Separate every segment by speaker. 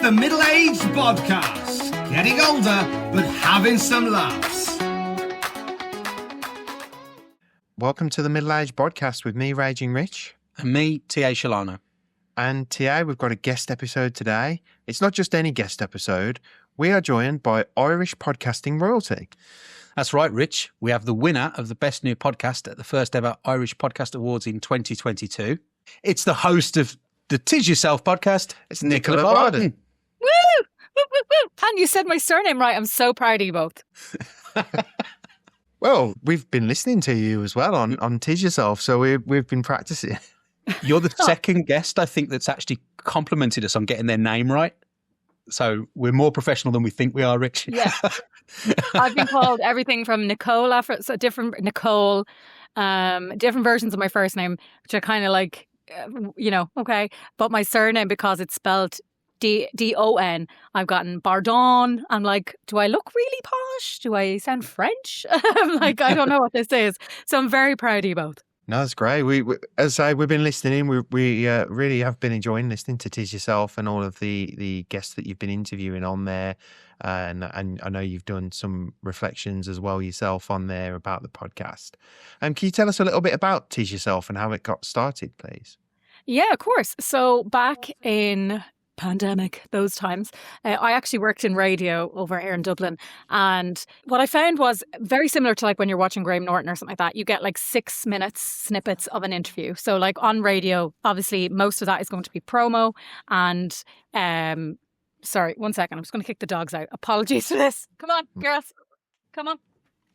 Speaker 1: the Middle-Aged Bodcast. Getting older, but having some laughs.
Speaker 2: Welcome to the Middle-Aged Podcast with me, Raging Rich.
Speaker 3: And me, T.A. Shalano.
Speaker 2: And T.A., we've got a guest episode today. It's not just any guest episode. We are joined by Irish podcasting royalty.
Speaker 3: That's right, Rich. We have the winner of the Best New Podcast at the first ever Irish Podcast Awards in 2022. It's the host of the Tis Yourself podcast.
Speaker 2: It's Nicola Bardon.
Speaker 4: Woo! Woo, woo, woo. And you said my surname right. I'm so proud of you both.
Speaker 2: Well, we've been listening to you as well on Tis Yourself, so we've been practicing.
Speaker 3: You're the second guest, I think, that's actually complimented us on getting their name right. So we're more professional than we think we are, Rich.
Speaker 4: Yeah. I've been called everything from Nicola, different versions of my first name, which I kind of like, okay. But my surname, because it's spelled D-O-N, I've gotten Bardon. I'm like, do I look really posh? Do I sound French? I'm like, I don't know what this is. So I'm very proud of you both.
Speaker 2: No, that's great. We as I say, we've been listening. We really have been enjoying listening to Tis Yourself and all of the guests that you've been interviewing on there. And I know you've done some reflections as well yourself on there about the podcast. Can you tell us a little bit about Tis Yourself and how it got started, please?
Speaker 4: Yeah, of course. So back in pandemic, those times, I actually worked in radio over here in Dublin, and what I found was very similar to like when you're watching Graham Norton or something like that. You get like 6 minutes snippets of an interview. So like on radio, obviously most of that is going to be promo, and sorry, 1 second, I'm just going to kick the dogs out. Apologies for this. Come on, girls, come on.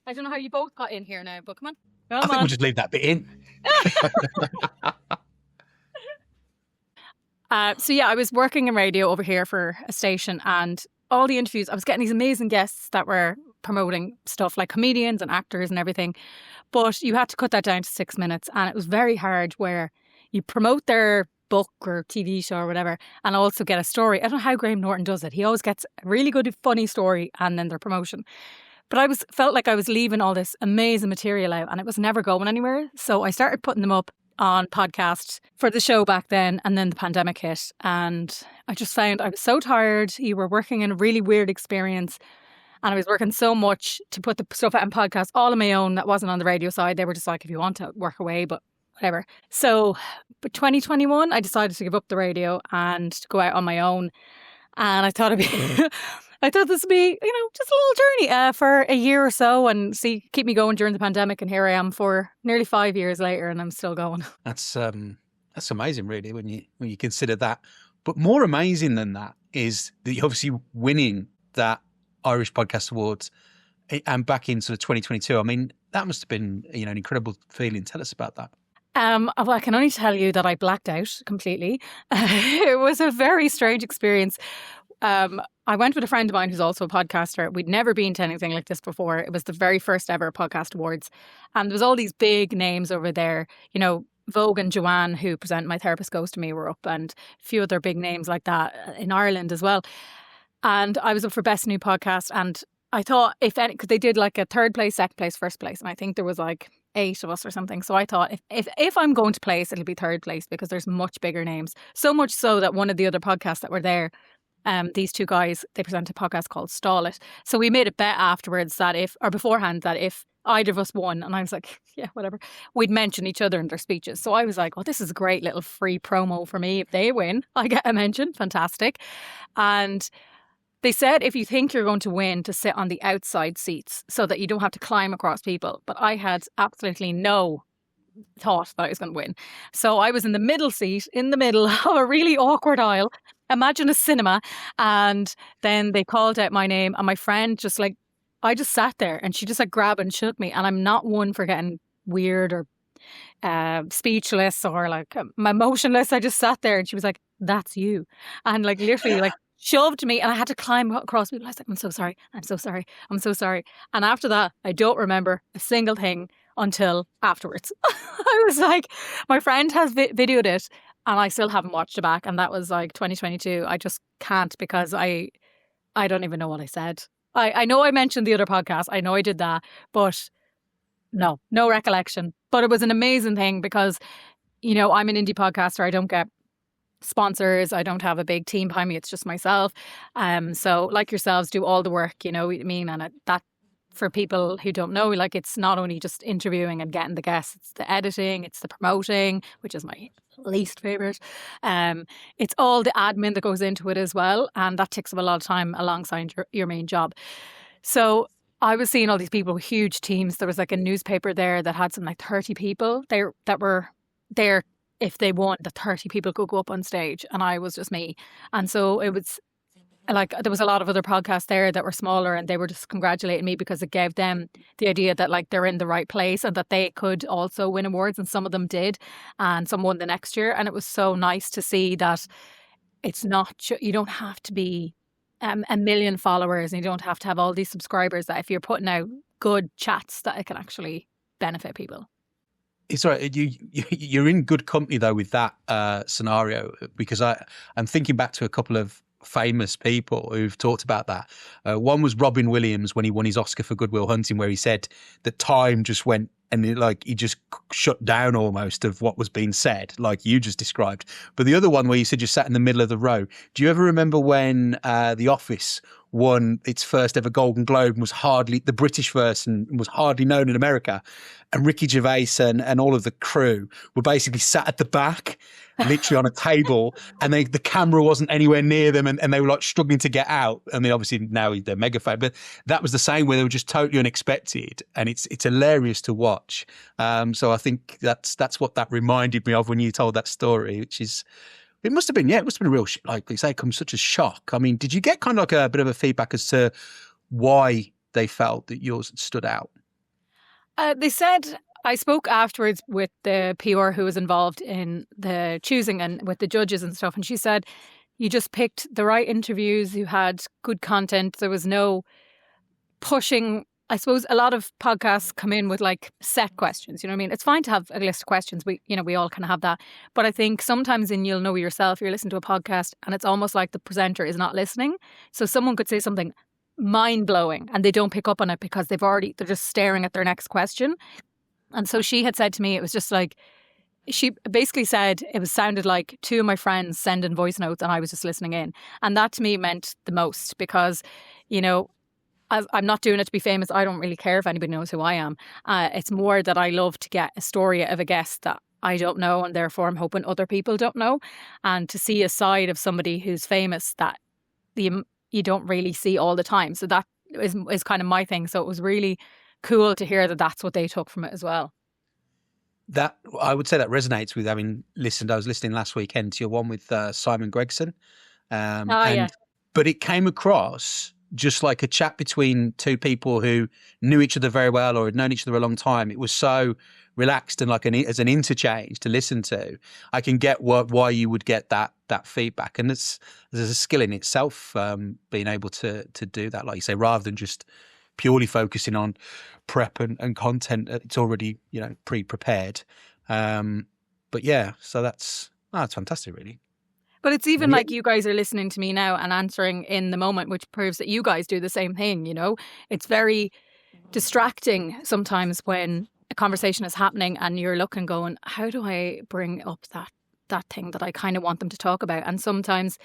Speaker 4: I don't know how you both got in here now, but come on.
Speaker 3: I think we'll just leave that bit in.
Speaker 4: So yeah, I was working in radio over here for a station, and all the interviews, I was getting these amazing guests that were promoting stuff like comedians and actors and everything. But you had to cut that down to 6 minutes, and it was very hard where you promote their book or TV show or whatever and also get a story. I don't know how Graham Norton does it. He always gets a really good, funny story and then their promotion. But I felt like I was leaving all this amazing material out and it was never going anywhere. So I started putting them up on podcasts for the show back then, and then the pandemic hit, and I just found I was so tired. You were working in a really weird experience, and I was working so much to put the stuff out on podcasts all on my own that wasn't on the radio side. They were just like, if you want to work away, but whatever. So but 2021 I decided to give up the radio and to go out on my own, and I thought it'd be I thought this would be, just a little journey for a year or so and keep me going during the pandemic. And here I am for nearly 5 years later and I'm still going.
Speaker 3: That's amazing, really, when you consider that. But more amazing than that is that you're obviously winning that Irish Podcast Awards and back in sort of 2022. I mean, that must have been, an incredible feeling. Tell us about that.
Speaker 4: Well, I can only tell you that I blacked out completely. It was a very strange experience. I went with a friend of mine who's also a podcaster. We'd never been to anything like this before. It was the very first ever podcast awards. And there was all these big names over there. Vogue and Joanne, who present My Therapist Goes to Me, were up, and a few other big names like that in Ireland as well. And I was up for Best New Podcast. And I thought, because they did like a third place, second place, first place. And I think there was like 8 of us or something. So I thought if I'm going to place, it'll be third place because there's much bigger names. So much so that one of the other podcasts that were there, these two guys, they present a podcast called Stall It. So we made a bet afterwards beforehand that if either of us won, and I was like, yeah, whatever, we'd mention each other in their speeches. So I was like, well, this is a great little free promo for me. If they win, I get a mention. Fantastic. And they said if you think you're going to win, to sit on the outside seats so that you don't have to climb across people. But I had absolutely no thought that I was going to win. So I was in the middle seat, in the middle of a really awkward aisle. Imagine a cinema. And then they called out my name, and my friend I just sat there, and she just grabbed and shook me. And I'm not one for getting weird or speechless or emotionless. I just sat there, and she was like, that's you. And literally shoved me, and I had to climb across people. I was like, I'm so sorry. I'm so sorry. I'm so sorry. And after that, I don't remember a single thing until afterwards. I was like, my friend has videoed it, and I still haven't watched it back. And that was 2022. I just can't, because I don't even know what I said. I know I mentioned the other podcast. I know I did that, but no recollection. But it was an amazing thing because, I'm an indie podcaster. I don't get sponsors. I don't have a big team behind me. It's just myself. So like yourselves, do all the work, you know what I mean? And that, for people who don't know, like, it's not only just interviewing and getting the guests, it's the editing, it's the promoting, which is my least favorite. It's all the admin that goes into it as well. And that takes up a lot of time alongside your main job. So I was seeing all these people with huge teams. There was like a newspaper there that had something like 30 people there that were there. If they won, the 30 people could go up on stage, and I was just me. And so it was like, there was a lot of other podcasts there that were smaller, and they were just congratulating me because it gave them the idea that like they're in the right place and that they could also win awards, and some of them did, and some won the next year. And it was so nice to see that it's not, you don't have to be a million followers, and you don't have to have all these subscribers, that if you're putting out good chats, that it can actually benefit people.
Speaker 3: It's all right. You're in good company though with that scenario, because I'm thinking back to a couple of famous people who've talked about that. One was Robin Williams when he won his Oscar for Good Will Hunting, where he said that time just went and he just shut down almost of what was being said, like you just described. But the other one where you said you sat in the middle of the row. Do you ever remember when The Office won its first ever Golden Globe and was hardly the British version, was hardly known in America, and Ricky Gervais and all of the crew were basically sat at the back, literally on a table, and the camera wasn't anywhere near them, and they were like struggling to get out. And they obviously now they're mega famous, but that was the same, where they were just totally unexpected, and it's hilarious to watch. So I think that's what that reminded me of when you told that story, which is. It must have been a real, like you say, come such a shock. I mean, did you get kind of like a bit of a feedback as to why they felt that yours stood out?
Speaker 4: They said, I spoke afterwards with the PR who was involved in the choosing and with the judges and stuff, and she said, you just picked the right interviews, you had good content, there was no pushing. I suppose a lot of podcasts come in with like set questions, you know what I mean? It's fine to have a list of questions. We all kind of have that. But I think sometimes, and you'll know yourself, you're listening to a podcast and it's almost like the presenter is not listening. So someone could say something mind blowing and they don't pick up on it because they're just staring at their next question. And so she had said to me, it was just like, she basically said it sounded like two of my friends sending voice notes and I was just listening in. And that to me meant the most because, you know, I'm not doing it to be famous. I don't really care if anybody knows who I am. It's more that I love to get a story of a guest that I don't know, and therefore I'm hoping other people don't know. And to see a side of somebody who's famous that you don't really see all the time. So that is kind of my thing. So it was really cool to hear that that's what they took from it as well.
Speaker 3: That, I would say that resonates with having listened. I was listening last weekend to your one with Simon Gregson.
Speaker 4: Yeah.
Speaker 3: But it came across just like a chat between two people who knew each other very well or had known each other a long time. It was so relaxed and like as an interchange to listen to. I can get why you would get that feedback, and there's a skill in itself, being able to do that, like you say, rather than just purely focusing on prep and content. It's already pre-prepared. But yeah, so that's fantastic, really.
Speaker 4: But it's even like you guys are listening to me now and answering in the moment, which proves that you guys do the same thing, you know? It's very distracting sometimes when a conversation is happening and you're looking going, how do I bring up that thing that I kind of want them to talk about? And sometimes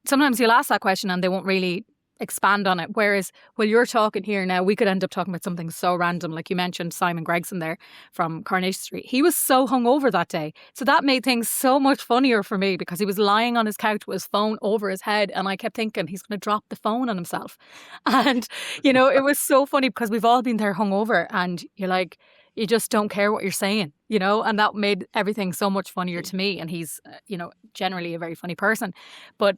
Speaker 4: sometimes you'll ask that question and they won't really expand on it. Whereas while you're talking here now, we could end up talking about something so random. Like you mentioned Simon Gregson there from Coronation Street. He was so hungover that day. So that made things so much funnier for me because he was lying on his couch with his phone over his head. And I kept thinking he's going to drop the phone on himself. And, it was so funny because we've all been there hungover and you're like, you just don't care what you're saying, and that made everything so much funnier to me. And he's, generally a very funny person. But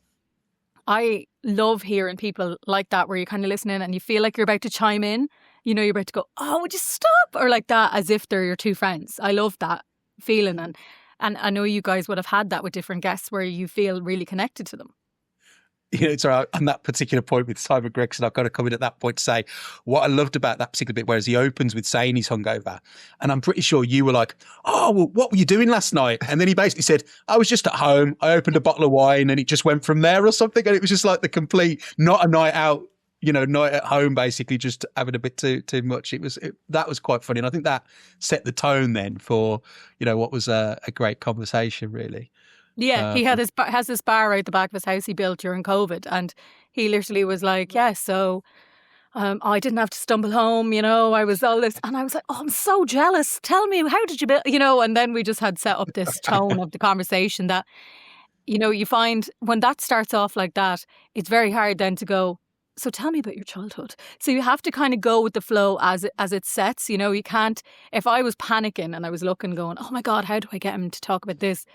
Speaker 4: I love hearing people like that where you're kind of listening and you feel like you're about to chime in. You're about to go, oh, would you stop? Or like that, as if they're your two friends. I love that feeling. And I know you guys would have had that with different guests where you feel really connected to them.
Speaker 3: It's all right. On that particular point with Simon Gregson, I've got to come in at that point to say what I loved about that particular bit, whereas he opens with saying he's hungover. And I'm pretty sure you were like, oh, well, what were you doing last night? And then he basically said, I was just at home. I opened a bottle of wine and it just went from there or something. And it was just like the complete, not a night out, night at home, basically just having a bit too much. That was quite funny. And I think that set the tone then for, what was a great conversation, really.
Speaker 4: Yeah, he has this bar out the back of his house he built during COVID, and he literally was like, "Yeah, so I didn't have to stumble home, I was all this," and I was like, "Oh, I'm so jealous. Tell me, how did you build?" And then we just had set up this tone of the conversation that, you find when that starts off like that, it's very hard then to go, "So tell me about your childhood." So you have to kind of go with the flow as it sets. You can't. If I was panicking and I was looking, going, "Oh my God, how do I get him to talk about this?"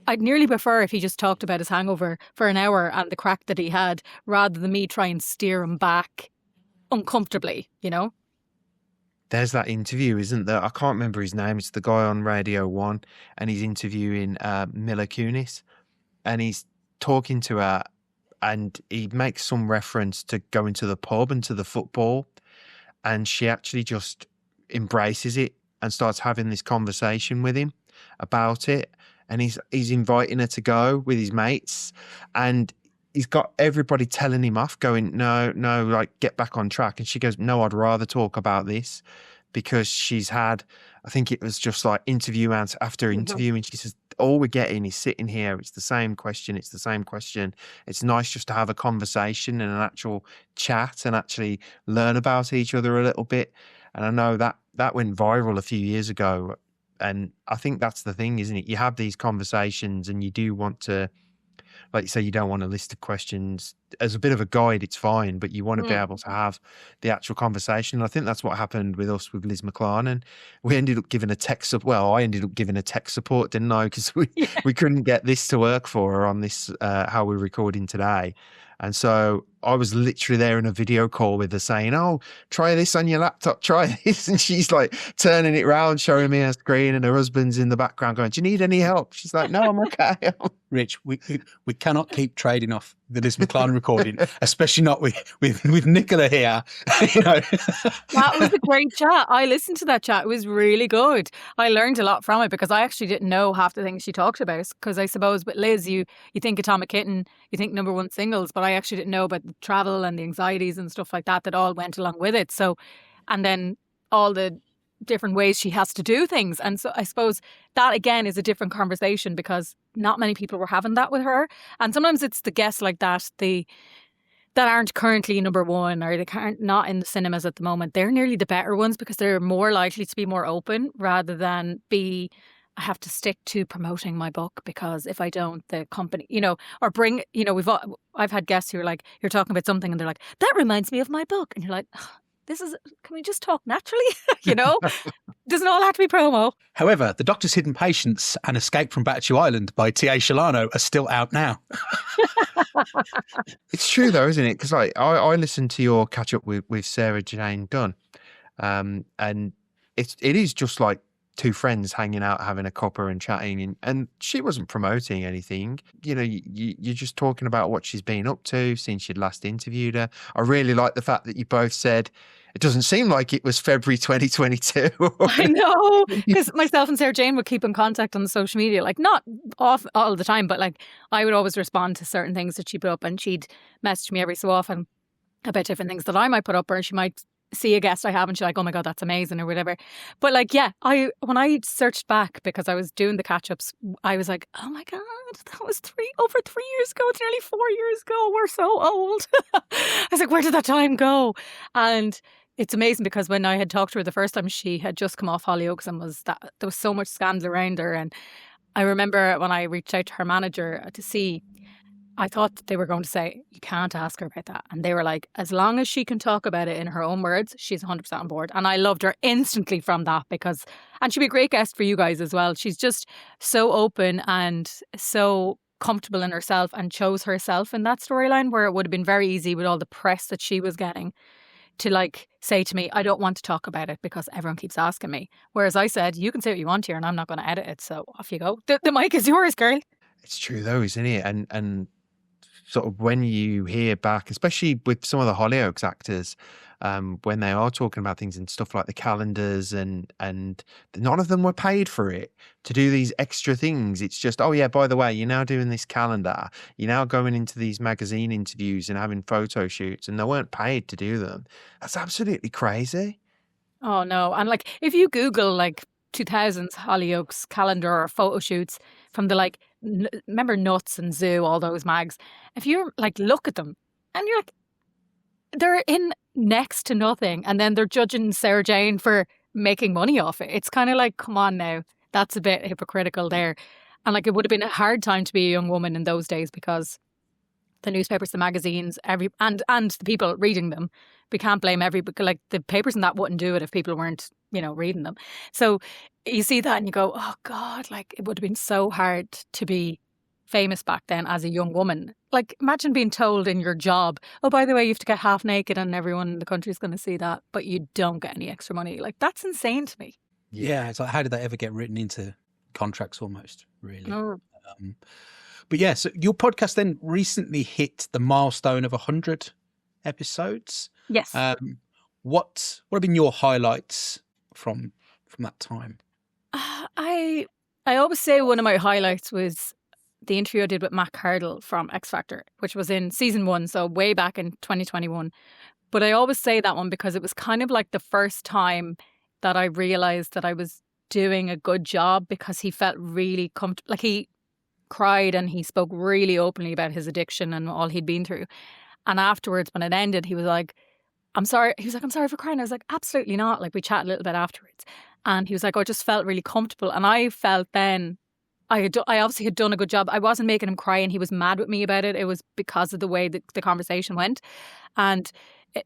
Speaker 4: I'd nearly prefer if he just talked about his hangover for an hour and the crack that he had, rather than me try and steer him back uncomfortably.
Speaker 2: There's that interview, isn't there? I can't remember his name. It's the guy on Radio 1, and he's interviewing Mila Kunis, and he's talking to her, and he makes some reference to going to the pub and to the football, and she actually just embraces it and starts having this conversation with him about it. And he's inviting her to go with his mates, and he's got everybody telling him off, going, no, like, get back on track. And she goes, "No, I'd rather talk about this," because she's had, I think it was just like interview after interview. And she says, all we're getting is sitting here. It's the same question. It's the same question. It's nice just to have a conversation and an actual chat and actually learn about each other a little bit. And I know that went viral a few years ago. And I think that's the thing, isn't it? You have these conversations and you do want to, like you say, you don't want a list of questions. As a bit of a guide, it's fine, but you want to be able to have the actual conversation. And I think that's what happened with us with Liz McLaren. We ended up giving a tech support. Well, I ended up giving a tech support, didn't I? Because we couldn't get this to work for her on this, how we're recording today. And so I was literally there in a video call with her saying, "Oh, try this on your laptop, try this." And she's like turning it around, showing me her screen, and her husband's in the background going, "Do you need any help?" She's like, "No, I'm okay."
Speaker 3: Rich, we cannot keep trading off the Liz McLaren recording, especially not with Nicola here.
Speaker 4: That was a great chat. I listened to that chat. It was really good. I learned a lot from it because I actually didn't know half the things she talked about. Because I suppose with Liz, you think Atomic Kitten, you think number one singles, but I actually didn't know about the travel and the anxieties and stuff like that all went along with it. So, and then all the different ways she has to do things. And so I suppose that again is a different conversation because not many people were having that with her. And sometimes it's the guests like that, that aren't currently number one or they can't not in the cinemas at the moment. They're nearly the better ones because they're more likely to be more open rather than I have to stick to promoting my book because if I don't, the company, or bring, I've had guests who are like, you're talking about something and they're like, "That reminds me of my book." And you're like, can we just talk naturally? Doesn't all have to be promo.
Speaker 3: However, The Doctor's Hidden Patients and Escape from Batu Island by T.A. Sholano are still out now.
Speaker 2: It's true though, isn't it? Because I listened to your catch up with Sarah Jane Dunn, and it is just like two friends hanging out, having a cuppa and chatting, and she wasn't promoting anything. You're just talking about what she's been up to since you'd last interviewed her. I really like the fact that you both said it doesn't seem like it was February 2022.
Speaker 4: I know, because myself and Sarah Jane would keep in contact on the social media, like not off all the time, but like I would always respond to certain things that she put up, and she'd message me every so often about different things that I might put up, or she might see a guest I have and she's like, "Oh my God, that's amazing," or whatever. But like, yeah, when I searched back because I was doing the catch-ups, I was like, "Oh my God, that was over 3 years ago. It's nearly 4 years ago. We're so old." I was like, where did that time go? And it's amazing because when I had talked to her the first time, she had just come off Hollyoaks and there was so much scandal around her. And I remember when I reached out to her manager to see, I thought that they were going to say, "You can't ask her about that." And they were like, as long as she can talk about it in her own words, she's 100% on board. And I loved her instantly from that and she'd be a great guest for you guys as well. She's just so open and so comfortable in herself and chose herself in that storyline where it would have been very easy with all the press that she was getting to like say to me, "I don't want to talk about it because everyone keeps asking me." Whereas I said, "You can say what you want here and I'm not going to edit it. So off you go. The mic is yours, girl." It's
Speaker 2: true though, isn't it? And sort of when you hear back, especially with some of the Hollyoaks actors, when they are talking about things and stuff like the calendars and none of them were paid for it to do these extra things. It's just, "Oh yeah, by the way, you're now doing this calendar. You're now going into these magazine interviews and having photo shoots," and they weren't paid to do them. That's absolutely crazy.
Speaker 4: Oh no. And like, if you Google like 2000s Hollyoaks calendar or photo shoots from the like remember Nuts and Zoo, all those mags. If you like look at them and you're like, they're in next to nothing, and then they're judging Sarah Jane for making money off it. It's kind of like, come on now, that's a bit hypocritical there. And like, it would have been a hard time to be a young woman in those days because the newspapers, the magazines, and the people reading them. We can't blame like the papers and that wouldn't do it if people weren't, reading them. So you see that and you go, oh God, like it would have been so hard to be famous back then as a young woman. Like imagine being told in your job, oh, by the way, you have to get half naked and everyone in the country is going to see that, but you don't get any extra money. Like that's insane to me.
Speaker 3: Yeah, it's like, how did that ever get written into contracts almost, really?
Speaker 4: Oh.
Speaker 3: But yeah, so your podcast then recently hit the milestone of 100 episodes.
Speaker 4: Yes.
Speaker 3: What have been your highlights from that time?
Speaker 4: I always say one of my highlights was the interview I did with Matt Cardle from X Factor, which was in season 1, so way back in 2021. But I always say that one because it was kind of like the first time that I realised that I was doing a good job, because he felt really comfortable. Like he cried and he spoke really openly about his addiction and all he'd been through. And afterwards, when it ended, he was like, I'm sorry. He was like, I'm sorry for crying. I was like, absolutely not. Like we chatted a little bit afterwards. And he was like, I just felt really comfortable. And I felt then I obviously had done a good job. I wasn't making him cry and he was mad with me about it. It was because of the way that the conversation went. And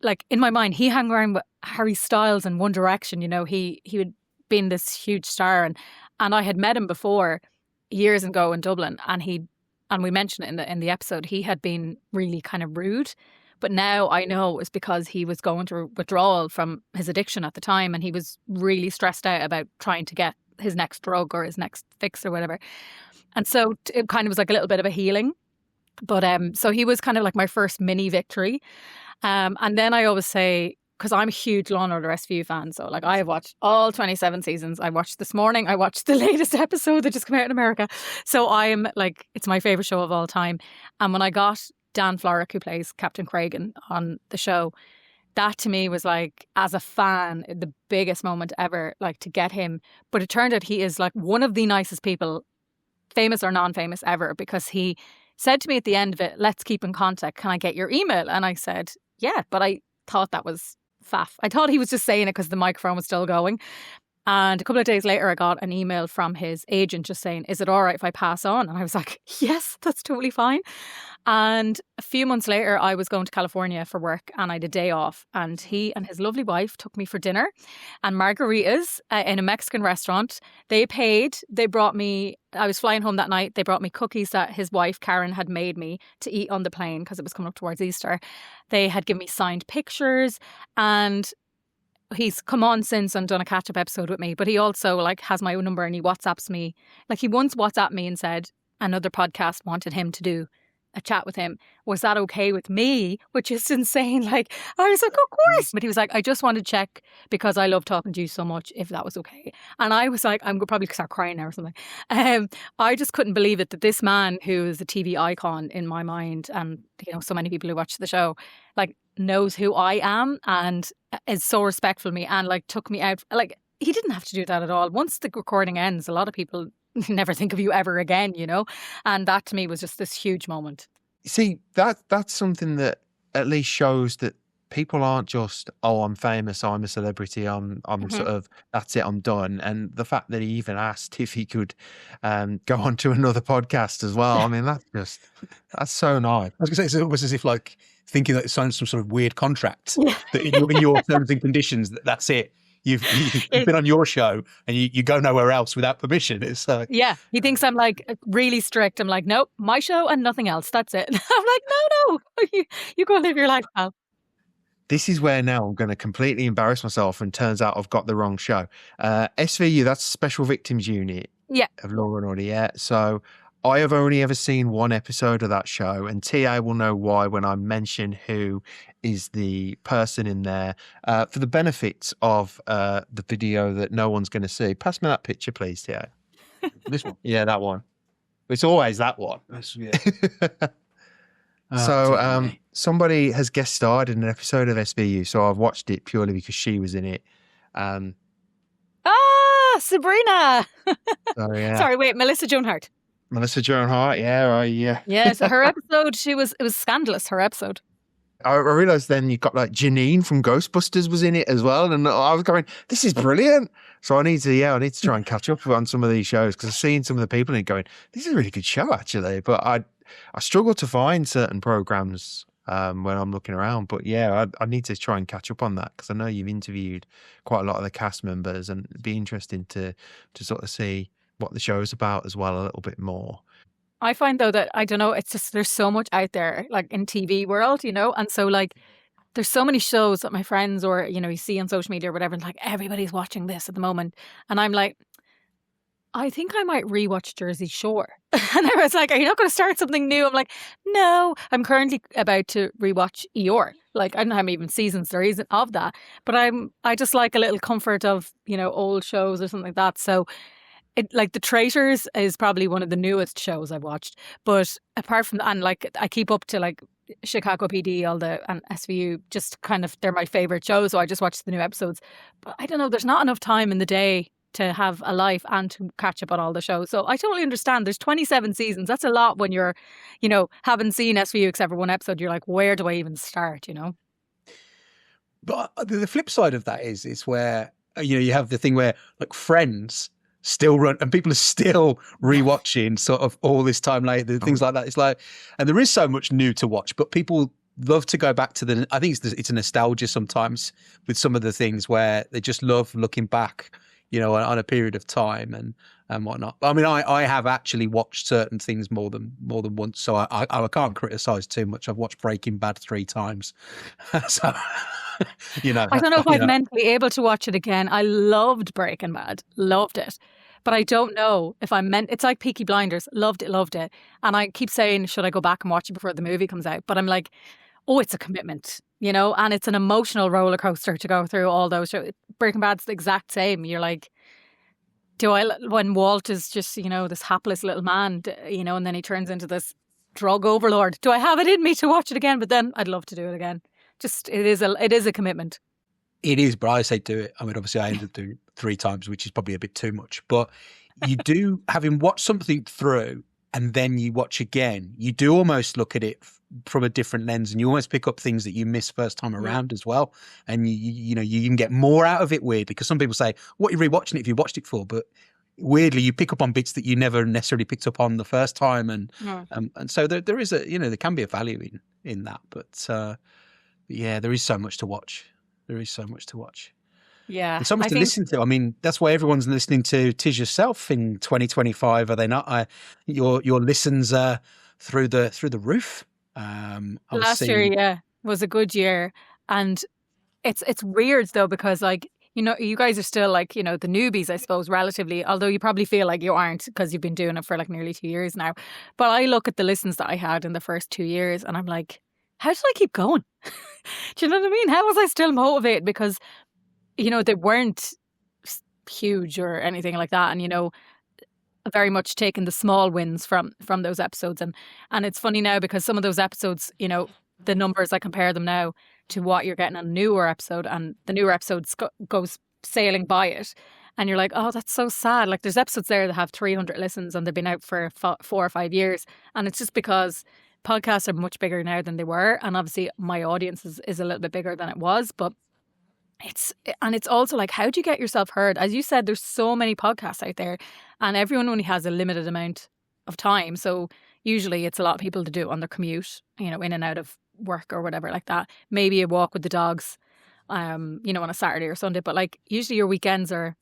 Speaker 4: like in my mind, he hung around with Harry Styles and One Direction. He had been this huge star, and I had met him before years ago in Dublin, and we mentioned it in the episode. He had been really kind of rude, but now I know it's because he was going through withdrawal from his addiction at the time, and he was really stressed out about trying to get his next drug or his next fix or whatever. And so it kind of was like a little bit of a healing. But so he was kind of like my first mini victory. And then I always say, because I'm a huge Law & Order SVU fan, so like I have watched all 27 seasons. I watched this morning. I watched the latest episode that just came out in America. So I'm like, it's my favourite show of all time. And when I got Dan Florrick, who plays Captain Cragen, on the show, that to me was like, as a fan, the biggest moment ever, like to get him. But it turned out he is like one of the nicest people, famous or non-famous, ever, because he said to me at the end of it, let's keep in contact. Can I get your email? And I said, yeah, but I thought that was faff. I thought he was just saying it because the microphone was still going. And a couple of days later, I got an email from his agent just saying, is it all right if I pass on? And I was like, yes, that's totally fine. And a few months later, I was going to California for work and I had a day off. And he and his lovely wife took me for dinner and margaritas in a Mexican restaurant. They paid. They brought me, I was flying home that night. They brought me cookies that his wife, Karen, had made me to eat on the plane because it was coming up towards Easter. They had given me signed pictures, and he's come on since and done a catch-up episode with me, but he also like has my own number and he WhatsApps me. Like he once WhatsApped me and said another podcast wanted him to do a chat with him. Was that okay with me? Which is insane. Like I was like, of course. But he was like, I just want to check because I love talking to you so much, if that was okay. And I was like, I'm going to probably start crying now or something. I just couldn't believe it that this man, who is a TV icon in my mind, and so many people who watch the show, like knows who I am and is so respectful of me and like took me out. Like he didn't have to do that at all. Once the recording ends, a lot of people never think of you ever again, and that to me was just this huge moment.
Speaker 2: See, that's something that at least shows that people aren't just, oh, I'm famous, I'm a celebrity, I'm sort of, that's it, I'm done. And the fact that he even asked if he could go on to another podcast as well, I mean, that's so nice.
Speaker 3: I was going to say, it's almost as if like thinking that it signs some sort of weird contract that in your terms and conditions, that's it. You've been on your show and you go nowhere else without permission. It's
Speaker 4: yeah, he thinks I'm like really strict. I'm like, nope, my show and nothing else. That's it. I'm like, no, you go live your life, pal.
Speaker 2: This is where now I'm going to completely embarrass myself, and turns out I've got the wrong show. SVU, that's Special Victims Unit.
Speaker 4: Yeah.
Speaker 2: Of Law and Order. Yeah. So I have only ever seen one episode of that show, and TA will know why when I mention who is the person in there. For the benefits of the video that no one's going to see, pass me that picture, please, TA.
Speaker 3: This one?
Speaker 2: Yeah, that one. It's always that one.
Speaker 3: Yeah.
Speaker 2: So somebody has guest starred in an episode of SVU, so I've watched it purely because she was in it.
Speaker 4: Sabrina.
Speaker 2: So, yeah.
Speaker 4: Sorry, wait, Melissa Joan Hart.
Speaker 2: Melissa Joan Hart, yeah.
Speaker 4: Yeah, so her episode, it was scandalous, her episode.
Speaker 2: I realised then you got like Janine from Ghostbusters was in it as well, and I was going, "This is brilliant." So I need to try and catch up on some of these shows because I've seen some of the people in it going, "This is a really good show, actually." But I struggle to find certain programs when I'm looking around. But yeah, I need to try and catch up on that because I know you've interviewed quite a lot of the cast members, and it'd be interesting to sort of see what the show's about as well a little bit more.
Speaker 4: I find though that, I don't know, it's just, there's so much out there, like in TV world, and so like there's so many shows that my friends or, you see on social media or whatever, and like everybody's watching this at the moment. And I'm like, I think I might rewatch Jersey Shore. And I was like, are you not going to start something new? I'm like, no, I'm currently about to rewatch Eeyore. Like, I don't know how many even seasons there is of that, but I just like a little comfort of, old shows or something like that. So like The Traitors is probably one of the newest shows I've watched. But apart from that, and like I keep up to like Chicago PD, and SVU, just kind of, they're my favorite shows. So I just watch the new episodes. But I don't know, there's not enough time in the day to have a life and to catch up on all the shows. So I totally understand. There's 27 seasons. That's a lot when you're, haven't seen SVU except for one episode. You're like, where do I even start,
Speaker 3: But the flip side of that is where, you have the thing where like Friends still run and people are still rewatching sort of all this time later, things like that. It's like, and there is so much new to watch, but people love to go back to I think it's a nostalgia sometimes with some of the things where they just love looking back, on a period of time and whatnot. I mean, I have actually watched certain things more than once, so I can't criticize too much. I've watched Breaking Bad 3 times. So,
Speaker 4: I don't know if I'm mentally able to watch it again. I loved Breaking Bad, loved it. But I don't know if I'm it's like Peaky Blinders, loved it. And I keep saying, should I go back and watch it before the movie comes out? But I'm like, oh, it's a commitment, and it's an emotional roller coaster to go through all those shows. Breaking Bad's the exact same. You're like, when Walt is just, this hapless little man, and then he turns into this drug overlord, do I have it in me to watch it again? But then I'd love to do it again. Just, it is a commitment.
Speaker 3: It is, but I say do it. I mean, obviously I ended up doing 3 times, which is probably a bit too much, but you do, having watched something through and then you watch again, you do almost look at it from a different lens, and you almost pick up things that you missed first time around as well. And you even get more out of it, weirdly, because some people say, what are you rewatching it if you watched it for? But weirdly, you pick up on bits that you never necessarily picked up on the first time. And so there is there can be a value in that. But yeah, there is so much to watch.
Speaker 4: Yeah.
Speaker 3: And so much to listen to. I mean, that's why everyone's listening to Tis Yourself in 2025, are they not? Your listens through the roof.
Speaker 4: Last year, was a good year. And it's weird though, because like, you guys are still like, the newbies, I suppose, relatively, although you probably feel like you aren't because you've been doing it for like nearly 2 years now. But I look at the listens that I had in the first 2 years and I'm like, how did I keep going? Do you know what I mean? How was I still motivated? Because, they weren't huge or anything like that. And, very much taking the small wins from those episodes. And it's funny now because some of those episodes, the numbers, I compare them now to what you're getting on a newer episode, and the newer episodes goes sailing by it. And you're like, oh, that's so sad. Like there's episodes there that have 300 listens and they've been out for 4 or 5 years. And it's just because podcasts are much bigger now than they were. And obviously my audience is a little bit bigger than it was. But it's also like, how do you get yourself heard? As you said, there's so many podcasts out there and everyone only has a limited amount of time. So usually it's a lot of people to do it on their commute, in and out of work or whatever like that. Maybe a walk with the dogs, on a Saturday or Sunday. But like usually your weekends are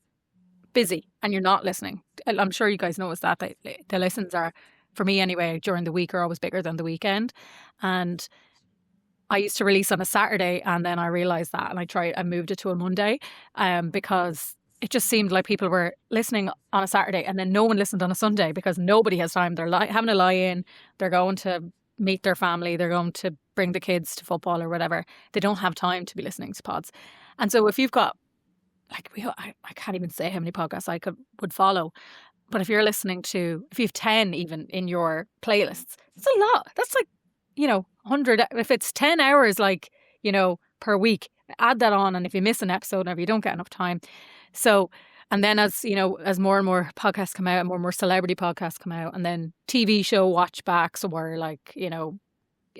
Speaker 4: busy and you're not listening. I'm sure you guys notice that the listens are, for me anyway, during the week are always bigger than the weekend. And I used to release on a Saturday and then I realised that and I moved it to a Monday because it just seemed like people were listening on a Saturday and then no one listened on a Sunday because nobody has time. They're having a lie-in, they're going to meet their family, they're going to bring the kids to football or whatever. They don't have time to be listening to pods. And so if you've got, like, I can't even say how many podcasts I would follow, but if you're listening to, if you have 10 even in your playlists, it's a lot. That's like, 100, if it's 10 hours, like, per week, add that on. And if you miss an episode or if you don't get enough time. So And then as, you know, as more and more podcasts come out and more and more celebrity podcasts come out, and then TV show watchbacks, or like, you know,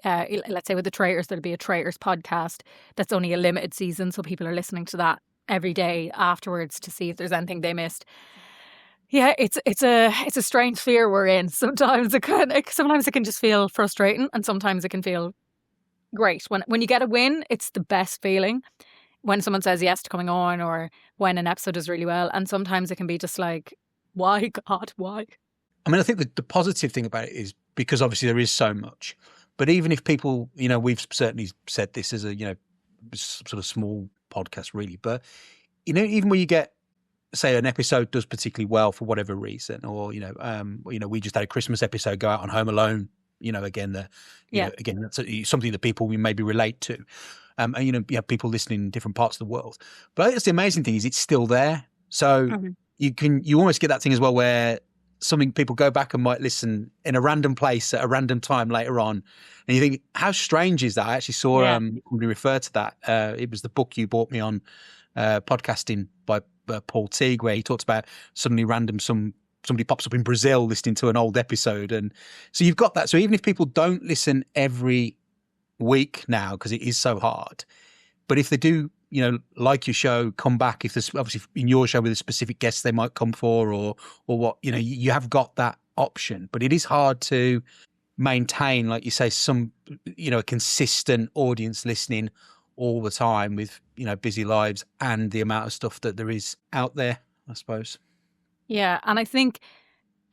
Speaker 4: let's say with the Traitors, there'll be a Traitors podcast that's only a limited season. So people are listening to that every day afterwards to see if there's anything they missed. Yeah, it's a strange fear we're in. Sometimes it can just feel frustrating, and sometimes it can feel great. When you get a win, it's the best feeling. When someone says yes to coming on, or when an episode does really well, and sometimes it can be just like, why, God, why?
Speaker 3: I mean, I think the positive thing about it is because obviously there is so much. But even if people, you know, we've certainly said this as a, you know, sort of small podcast really, but, you know, even when you get, say, an episode does particularly well for whatever reason, or, you know, we just had a Christmas episode go out on Home Alone, you know, again, again, that's something that people we maybe relate to. And, you know, people listening in different parts of the world. But I think that's the amazing thing is it's still there. So you almost get that thing as well where something people go back and might listen in a random place at a random time later on. And you think, how strange is that? I actually saw somebody refer to that. It was the book you bought me on podcasting by Paul Teague, where he talks about suddenly somebody pops up in Brazil listening to an old episode. And so you've got that. So even if people don't listen every week now, because it is so hard, but if they do, you know, like your show, come back, if there's obviously in your show with a specific guest they might come for, or what, you know, you have got that option. But it is hard to maintain, like you say, some, you know, a consistent audience listening all the time with, you know, busy lives and the amount of stuff that there is out there, I suppose.
Speaker 4: Yeah, and I think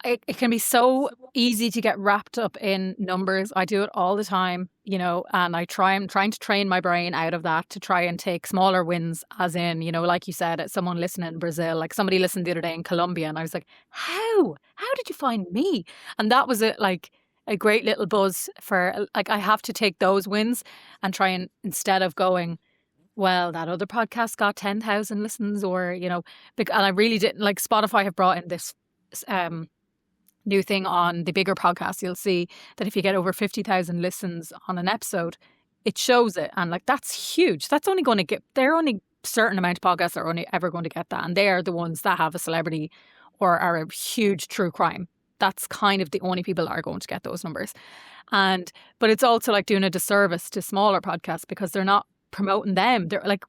Speaker 4: it can be so easy to get wrapped up in numbers. I do it all the time, you know, and I'm trying to train my brain out of that to try and take smaller wins, as in, you know, like you said, someone listening in Brazil, like somebody listened the other day in Colombia, and I was like, how did you find me? And that was a great little buzz for, like, I have to take those wins and try and, instead of going, well, that other podcast got 10,000 listens, or, you know, and I really didn't, like, Spotify have brought in this new thing on the bigger podcasts. You'll see that if you get over 50,000 listens on an episode, it shows it. And like, that's huge. That's only going to get, they're only certain amount of podcasts are only ever going to get that. And they are the ones that have a celebrity or are a huge true crime. That's kind of the only people that are going to get those numbers. But it's also like doing a disservice to smaller podcasts because they're not promoting them. They're like,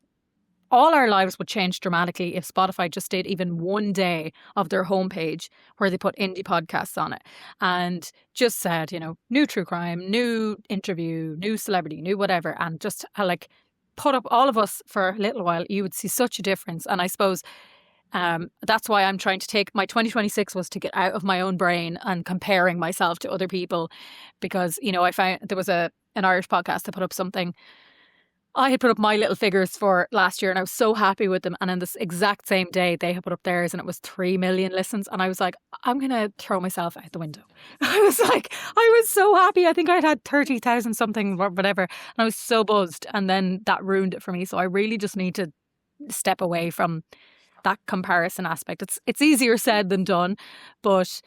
Speaker 4: all our lives would change dramatically if Spotify just did even one day of their homepage where they put indie podcasts on it and just said, you know, new true crime, new interview, new celebrity, new whatever, and just like put up all of us for a little while. You would see such a difference. And I suppose that's why I'm trying to take my 2026 was to get out of my own brain and comparing myself to other people, because, you know, I found there was an Irish podcast that put up something. I had put up my little figures for last year and I was so happy with them. And on this exact same day, they had put up theirs and it was 3 million listens. And I was like, I'm going to throw myself out the window. I was so happy. I think I'd had 30,000 something or whatever. And I was so buzzed. And then that ruined it for me. So I really just need to step away from that comparison aspect. It's easier said than done. But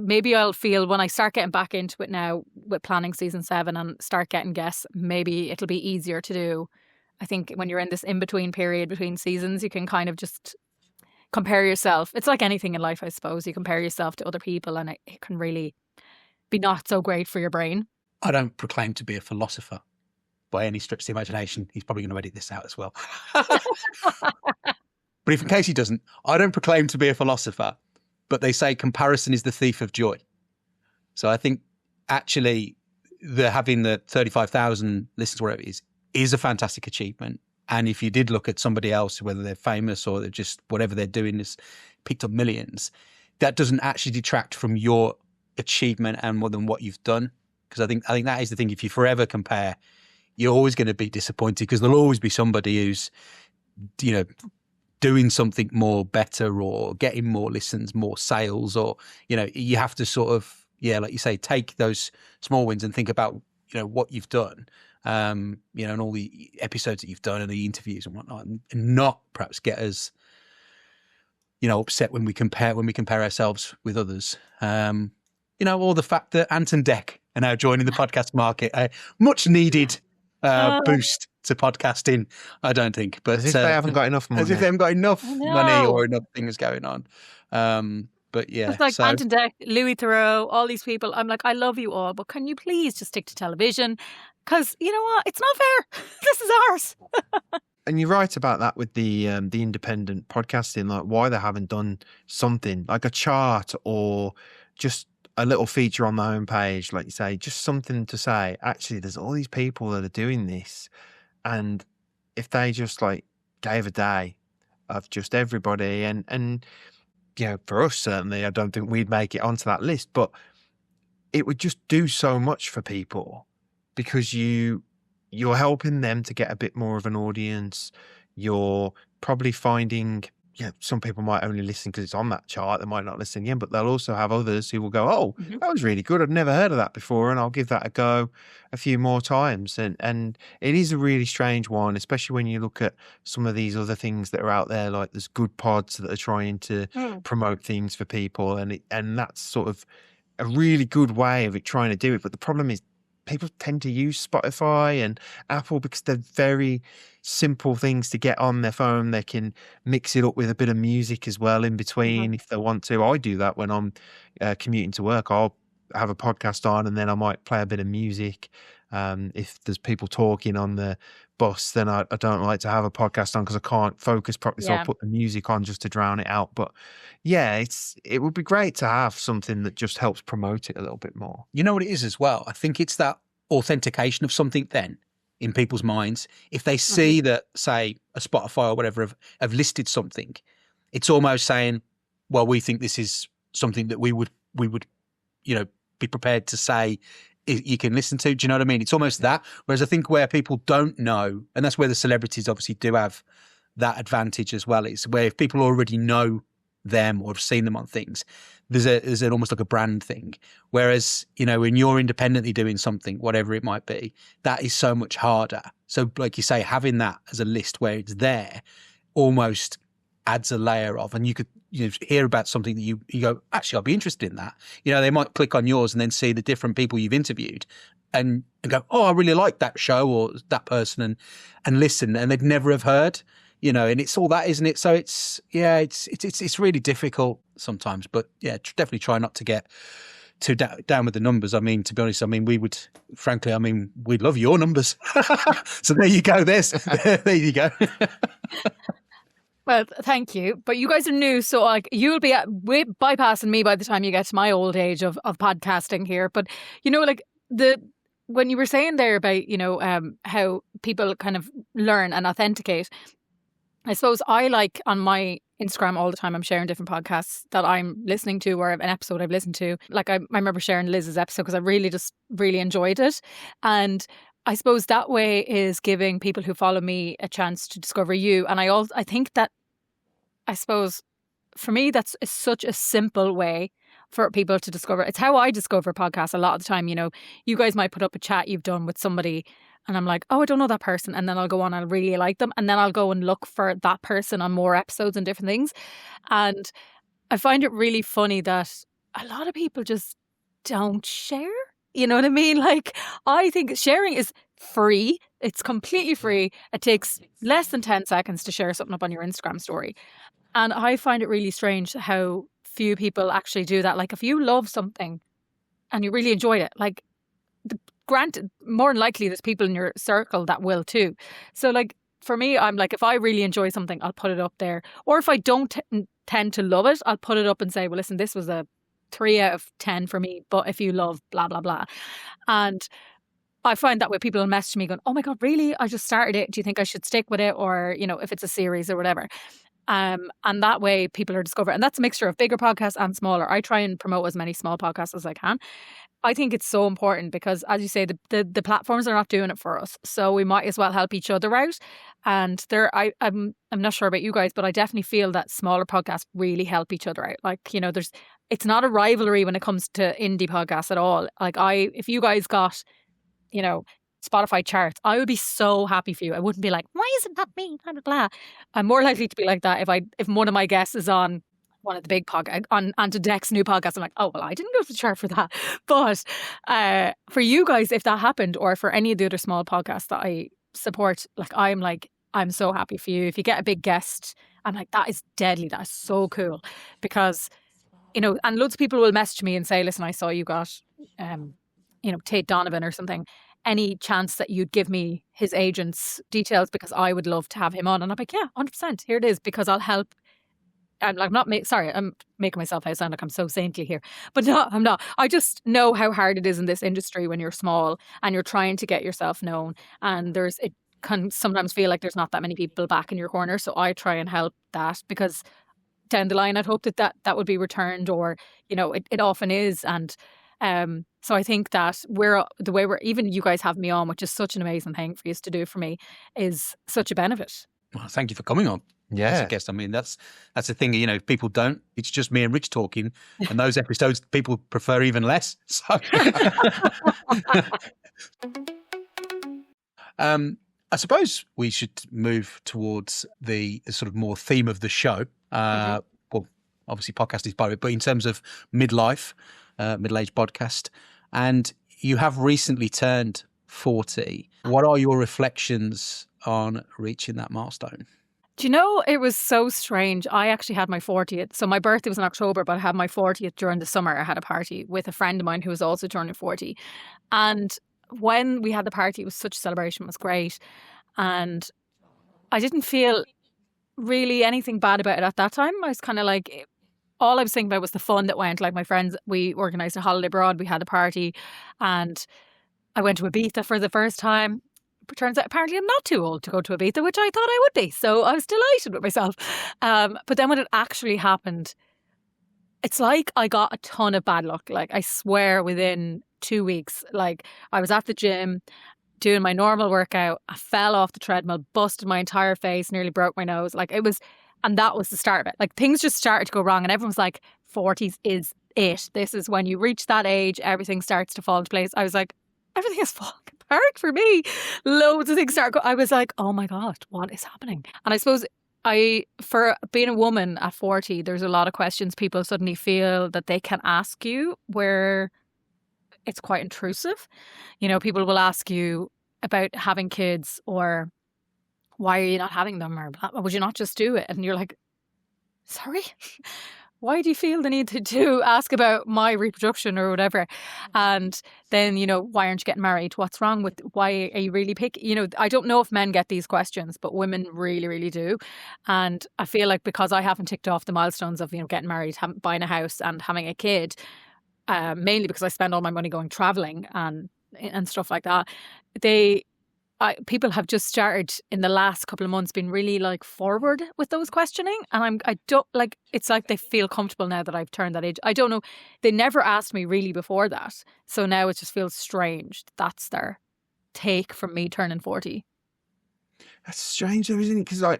Speaker 4: maybe I'll feel when I start getting back into it now with planning season 7 and start getting guests, maybe it'll be easier to do. I think when you're in this in-between period between seasons, you can kind of just compare yourself. It's like anything in life, I suppose. You compare yourself to other people and it can really be not so great for your brain.
Speaker 3: I don't proclaim to be a philosopher by any stretch of the imagination. He's probably going to edit this out as well. But if in case he doesn't, I don't proclaim to be a philosopher. But they say comparison is the thief of joy. So I think actually having the 35,000 listens, whatever it is a fantastic achievement. And if you did look at somebody else, whether they're famous or they're just whatever they're doing has picked up millions, that doesn't actually detract from your achievement and more than what you've done. Because I think that is the thing. If you forever compare, you're always going to be disappointed because there'll always be somebody who's, you know, doing something more better or getting more listens, more sales, or, you know, you have to sort of, like you say, take those small wins and think about, you know, what you've done, you know, and all the episodes that you've done and the interviews and whatnot, and not perhaps get as, you know, upset when we compare ourselves with others. You know, or the fact that Ant and Dec are now joining the podcast market, a much needed boost to podcasting. I don't think, but
Speaker 2: As if they haven't got enough money.
Speaker 3: As if they haven't got enough
Speaker 4: I
Speaker 3: money
Speaker 4: know.
Speaker 3: or enough things going on. But yeah,
Speaker 4: It's like
Speaker 3: so
Speaker 4: Anton Deck, Louis Theroux, all these people. I'm like, I love you all, but can you please just stick to television? Because you know what? It's not fair. This is ours.
Speaker 2: And you're right about that with the independent podcasting, like why they haven't done something like a chart or just a little feature on the homepage, like you say, just something to say, actually, there's all these people that are doing this. And if they just like gave a day of just everybody and you know, for us, certainly, I don't think we'd make it onto that list, but it would just do so much for people because you're helping them to get a bit more of an audience. You're probably finding, some people might only listen because it's on that chart. They might not listen again, but they'll also have others who will go, oh, that was really good. I'd never heard of that before. And I'll give that a go a few more times. And it is a really strange one, especially when you look at some of these other things that are out there, like there's good pods that are trying to promote things for people. And that's sort of a really good way of it trying to do it. But the problem is people tend to use Spotify and Apple because they're very simple things to get on their phone. They can mix it up with a bit of music as well in between if they want to. I do that when I'm commuting to work. I'll have a podcast on and then I might play a bit of music. If there's people talking on the bus, then I don't like to have a podcast on because I can't focus properly. So I'll put the music on just to drown it out. But yeah, it would be great to have something that just helps promote it a little bit more.
Speaker 3: you know what it is as well? I think it's that authentication of something then in people's minds. If they see that, say, a Spotify or whatever have listed something, it's almost saying, well, we think this is something that we would, be prepared to say you can listen to. Do you know what I mean? It's almost that. Whereas I think where people don't know, and that's where the celebrities obviously do have that advantage as well, is where if people already know them or have seen them on things, there's an almost like a brand thing. Whereas, when you're independently doing something, whatever it might be, that is so much harder. So like you say, having that as a list where it's there almost adds a layer of, and you could hear about something that you go, actually, I'll be interested in that. They might click on yours and then see the different people you've interviewed and go, oh, I really like that show or that person and listen, and they'd never have heard. And it's all that, isn't it? So it's really difficult sometimes, but yeah, definitely try not to get too down with the numbers. I mean, to be honest, we'd love your numbers. So there you go. There you go.
Speaker 4: Well, thank you. But you guys are new, so like you'll be bypassing me by the time you get to my old age of podcasting here. But when you were saying there about how people kind of learn and authenticate, I suppose I like on my Instagram all the time, I'm sharing different podcasts that I'm listening to or an episode I've listened to. Like I remember sharing Liz's episode because I really enjoyed it. And I suppose that way is giving people who follow me a chance to discover you. And I think that, I suppose, for me, that's such a simple way for people to discover. It's how I discover podcasts a lot of the time. You guys might put up a chat you've done with somebody and I'm like, oh, I don't know that person. And then I'll go on and I really like them. And then I'll go and look for that person on more episodes and different things. And I find it really funny that a lot of people just don't share. You know what I mean? Like, I think sharing is free. It's completely free. It takes less than 10 seconds to share something up on your Instagram story. And I find it really strange how few people actually do that. Like, if you love something and you really enjoyed it, like, granted, more than likely there's people in your circle that will too. So like for me, I'm like, if I really enjoy something, I'll put it up there. Or if I don't tend to love it, I'll put it up and say, well, listen, this was a 3 out of 10 for me, but if you love blah, blah, blah. And I find that way people will message me going, oh my God, really? I just started it. Do you think I should stick with it? Or, if it's a series or whatever. And that way people are discovering. And that's a mixture of bigger podcasts and smaller. I try and promote as many small podcasts as I can. I think it's so important because, as you say, the platforms are not doing it for us. So we might as well help each other out. And I'm not sure about you guys, but I definitely feel that smaller podcasts really help each other out. Like, it's not a rivalry when it comes to indie podcasts at all. Like if you guys got, Spotify charts, I would be so happy for you. I wouldn't be like, why isn't that me? Blah, blah, blah. I'm more likely to be like that if one of my guests is on one of the big podcasts onto Deck's new podcast. I'm like, oh, well, I didn't go to the chart for that. But for you guys, if that happened, or for any of the other small podcasts that I support, I'm so happy for you. If you get a big guest, I'm like, that is deadly. That is so cool. Because, and loads of people will message me and say, listen, I saw you got, Tate Donovan or something. Any chance that you'd give me his agent's details, because I would love to have him on? And I'm like, yeah, 100%. Here it is, because I'll help. I'm making myself sound like I'm so saintly here, but no, I'm not. I just know how hard it is in this industry when you're small and you're trying to get yourself known, and it can sometimes feel like there's not that many people back in your corner. So I try and help that, because down the line I'd hope that would be returned, or it often is. And so I think that even you guys have me on, which is such an amazing thing for you to do for me, is such a benefit.
Speaker 3: Well, thank you for coming on.
Speaker 2: Yeah.
Speaker 3: As a guest. I mean, that's the thing, if people don't, it's just me and Rich talking, and those episodes people prefer even less. So I suppose we should move towards the sort of more theme of the show. Well, obviously podcast is part of it, but in terms of midlife, middle-aged podcast, and you have recently turned 40. What are your reflections on reaching that milestone?
Speaker 4: Do you know, it was so strange. I actually had my 40th. So my birthday was in October, but I had my 40th during the summer. I had a party with a friend of mine who was also turning 40. And when we had the party, it was such a celebration. It was great. And I didn't feel really anything bad about it at that time. I was kind of like, all I was thinking about was the fun that went. Like, my friends, we organised a holiday abroad. We had a party, and I went to Ibiza for the first time. It turns out apparently I'm not too old to go to Ibiza, which I thought I would be. So I was delighted with myself. But then when it actually happened, it's like I got a ton of bad luck. Like, I swear, within 2 weeks, like, I was at the gym doing my normal workout. I fell off the treadmill, busted my entire face, nearly broke my nose. Like, it was, and that was the start of it. Like, things just started to go wrong, and everyone was like, 40s is it. This is when you reach that age, everything starts to fall into place. I was like, everything is falling apart for me. Loads of things start going. I was like, oh my God, what is happening? And I suppose for being a woman at 40, there's a lot of questions people suddenly feel that they can ask you, where it's quite intrusive. People will ask you about having kids, or why are you not having them, or would you not just do it? And you're like, sorry? Why do you feel the need to ask about my reproduction or whatever? And then, why aren't you getting married? What's wrong with, why are you really picky? I don't know if men get these questions, but women really, really do. And I feel like, because I haven't ticked off the milestones of, getting married, buying a house and having a kid, mainly because I spend all my money going traveling and stuff like that, people have just started in the last couple of months been really like forward with those questioning, and I don't like, it's like they feel comfortable now that I've turned that age. I don't know, they never asked me really before that, so now it just feels strange. That's their take from me turning 40.
Speaker 2: That's strange though, isn't it? Because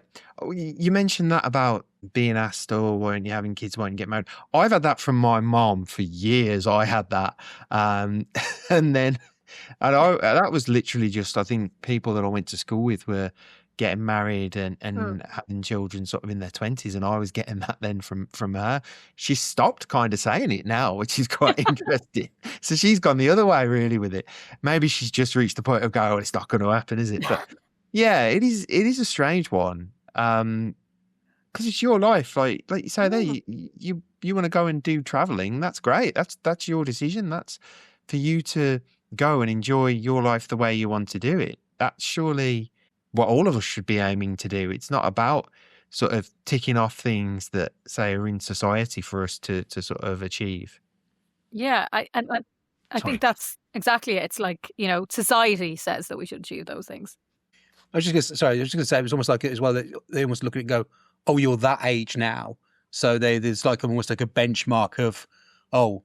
Speaker 2: you mentioned that about being asked, oh, weren't you having kids, won't you get married? I've had that from my mom for years. I had that, and then that was literally just, I think people that I went to school with were getting married and having children sort of in their 20s, and I was getting that then from her. She stopped kind of saying it now, which is quite interesting. So she's gone the other way really with it. Maybe she's just reached the point of going, oh, it's not going to happen, is it? But yeah, it is a strange one, because it's your life. Like you say there, you want to go and do traveling. That's great. That's your decision. That's for you to go and enjoy your life the way you want to do it. That's surely what all of us should be aiming to do. It's not about sort of ticking off things that, say, are in society for us to sort of achieve.
Speaker 4: Yeah, I think that's exactly it. It's like, society says that we should achieve those things.
Speaker 3: I was just going to say, it was almost like it as well, that they almost look at it and go, oh, you're that age now. So there's like almost like a benchmark of, oh,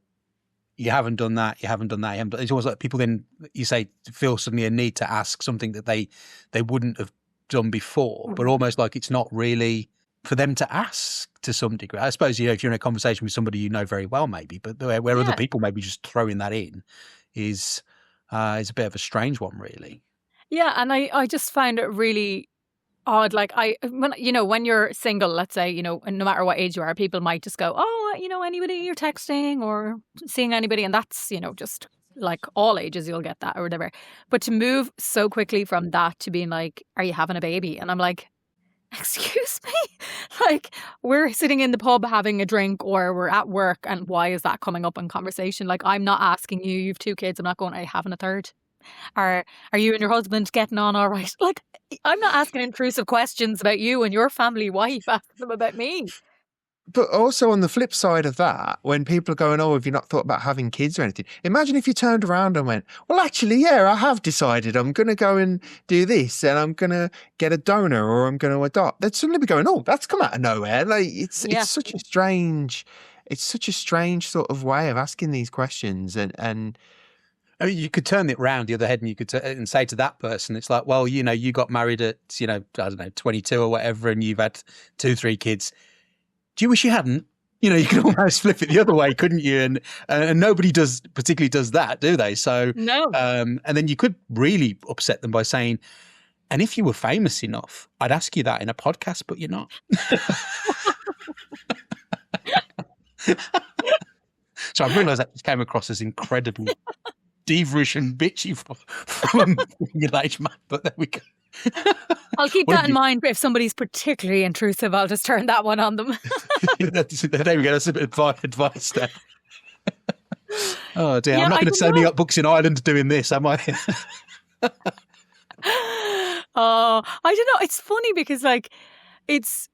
Speaker 3: you haven't done that, you haven't done that. It's almost like people then, you say, feel suddenly a need to ask something that they wouldn't have done before, but almost like it's not really for them to ask to some degree. I suppose, if you're in a conversation with somebody you know very well, maybe, but where other people maybe just throwing that in is a bit of a strange one, really.
Speaker 4: Yeah, and I just find it really odd. Like when you're single, let's say, no matter what age you are, people might just go, oh, anybody you're texting or seeing anybody. And that's, just like all ages, you'll get that or whatever. But to move so quickly from that to being like, are you having a baby? And I'm like, excuse me? Like, we're sitting in the pub having a drink or we're at work, and why is that coming up in conversation? Like, I'm not asking you, you've 2 kids, I'm not going, are you having a third? Are you and your husband getting on all right? Like, I'm not asking intrusive questions about you and your family. Why are you asking them about me?
Speaker 2: But also on the flip side of that, when people are going, oh, have you not thought about having kids or anything? Imagine if you turned around and went, well, actually, yeah, I have decided I'm going to go and do this and I'm going to get a donor or I'm going to adopt. They'd suddenly be going, oh, that's come out of nowhere. Like it's such a strange sort of way of asking these questions. And
Speaker 3: I mean, you could turn it round the other head and you could and say to that person, it's like, well, you got married at, I don't know, 22 or whatever, and you've had 2-3 kids. Do you wish you hadn't? You could almost flip it the other way, couldn't you? And nobody particularly does that, do they? So
Speaker 4: no.
Speaker 3: And then you could really upset them by saying, and if you were famous enough, I'd ask you that in a podcast, but you're not. So I realised that just came across as incredibly diva-ish and bitchy from your age man, but there we go.
Speaker 4: I'll keep that in mind. If somebody's particularly intrusive, I'll just turn that one on them.
Speaker 3: There we go. That's a bit of advice there. Oh dear, I'm not going to send me up books in Ireland doing this, am I?
Speaker 4: Oh, I don't know. It's funny because like it's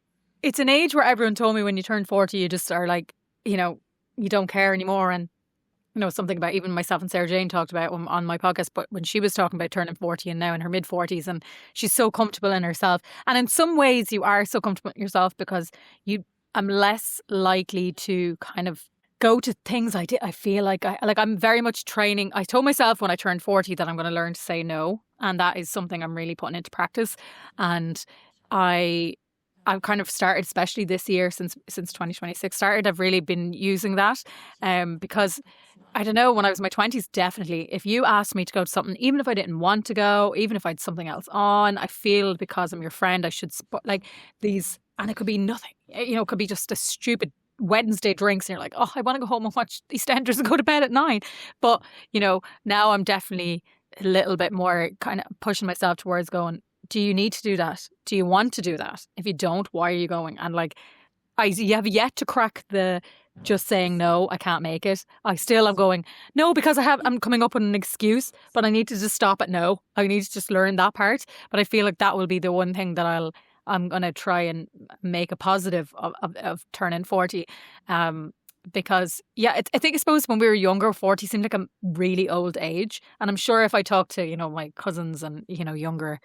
Speaker 4: an age where everyone told me when you turn 40, you just are like, you don't care anymore. And something about even myself and Sarah Jane talked about on my podcast, but when she was talking about turning 40 and now in her mid 40s, and she's so comfortable in herself. And in some ways you are so comfortable in yourself because I'm less likely to kind of go to things I feel like I'm very much training. I told myself when I turned 40 that I'm going to learn to say no. And that is something I'm really putting into practice. And I've kind of started, especially this year since 2026 started, I've really been using that because I don't know, when I was in my 20s, definitely, if you asked me to go to something, even if I didn't want to go, even if I had something else on, I feel because I'm your friend, I should, like these, and it could be nothing, it could be just a stupid Wednesday drinks and you're like, oh, I want to go home and watch EastEnders and go to bed at 9. But, now I'm definitely a little bit more kind of pushing myself towards going, do you need to do that? Do you want to do that? If you don't, why are you going? And like, you have yet to crack the just saying no, I can't make it. I'm going, no, because I'm coming up with an excuse, but I need to just stop at no. I need to just learn that part. But I feel like that will be the one thing that I'm going to try and make a positive of turning 40. Because I suppose when we were younger, 40 seemed like a really old age. And I'm sure if I talk to, my cousins and, younger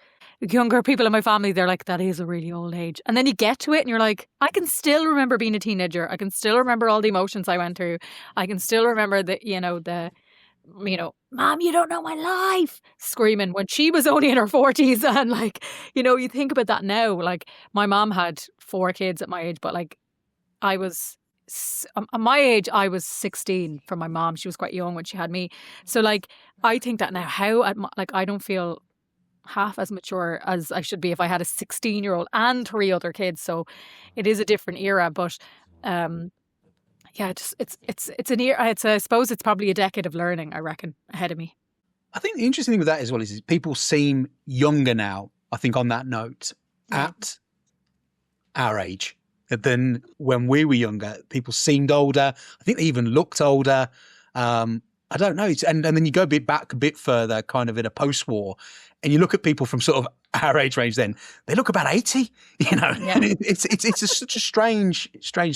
Speaker 4: people in my family, they're like, that is a really old age. And then you get to it and you're like, I can still remember being a teenager. I can still remember all the emotions I went through. I can still remember Mom, you don't know my life, screaming when she was only in her 40s. And like, you think about that now, like my mom had 4 kids at my age, but like at my age, I was 16 for my mom. She was quite young when she had me. So like, I think that now I don't feel half as mature as I should be if I had a 16-year-old and 3 other kids. So it is a different era, but it's an era. I suppose it's probably a decade of learning, I reckon, ahead of me.
Speaker 3: I think the interesting thing with that as well is people seem younger now, I think, on that note, at our age than when we were younger. People seemed older. I think they even looked older. I don't know. And then you go a bit further, kind of in a post-war, and you look at people from sort of our age range then, they look about 80, Yeah. And it's such a strange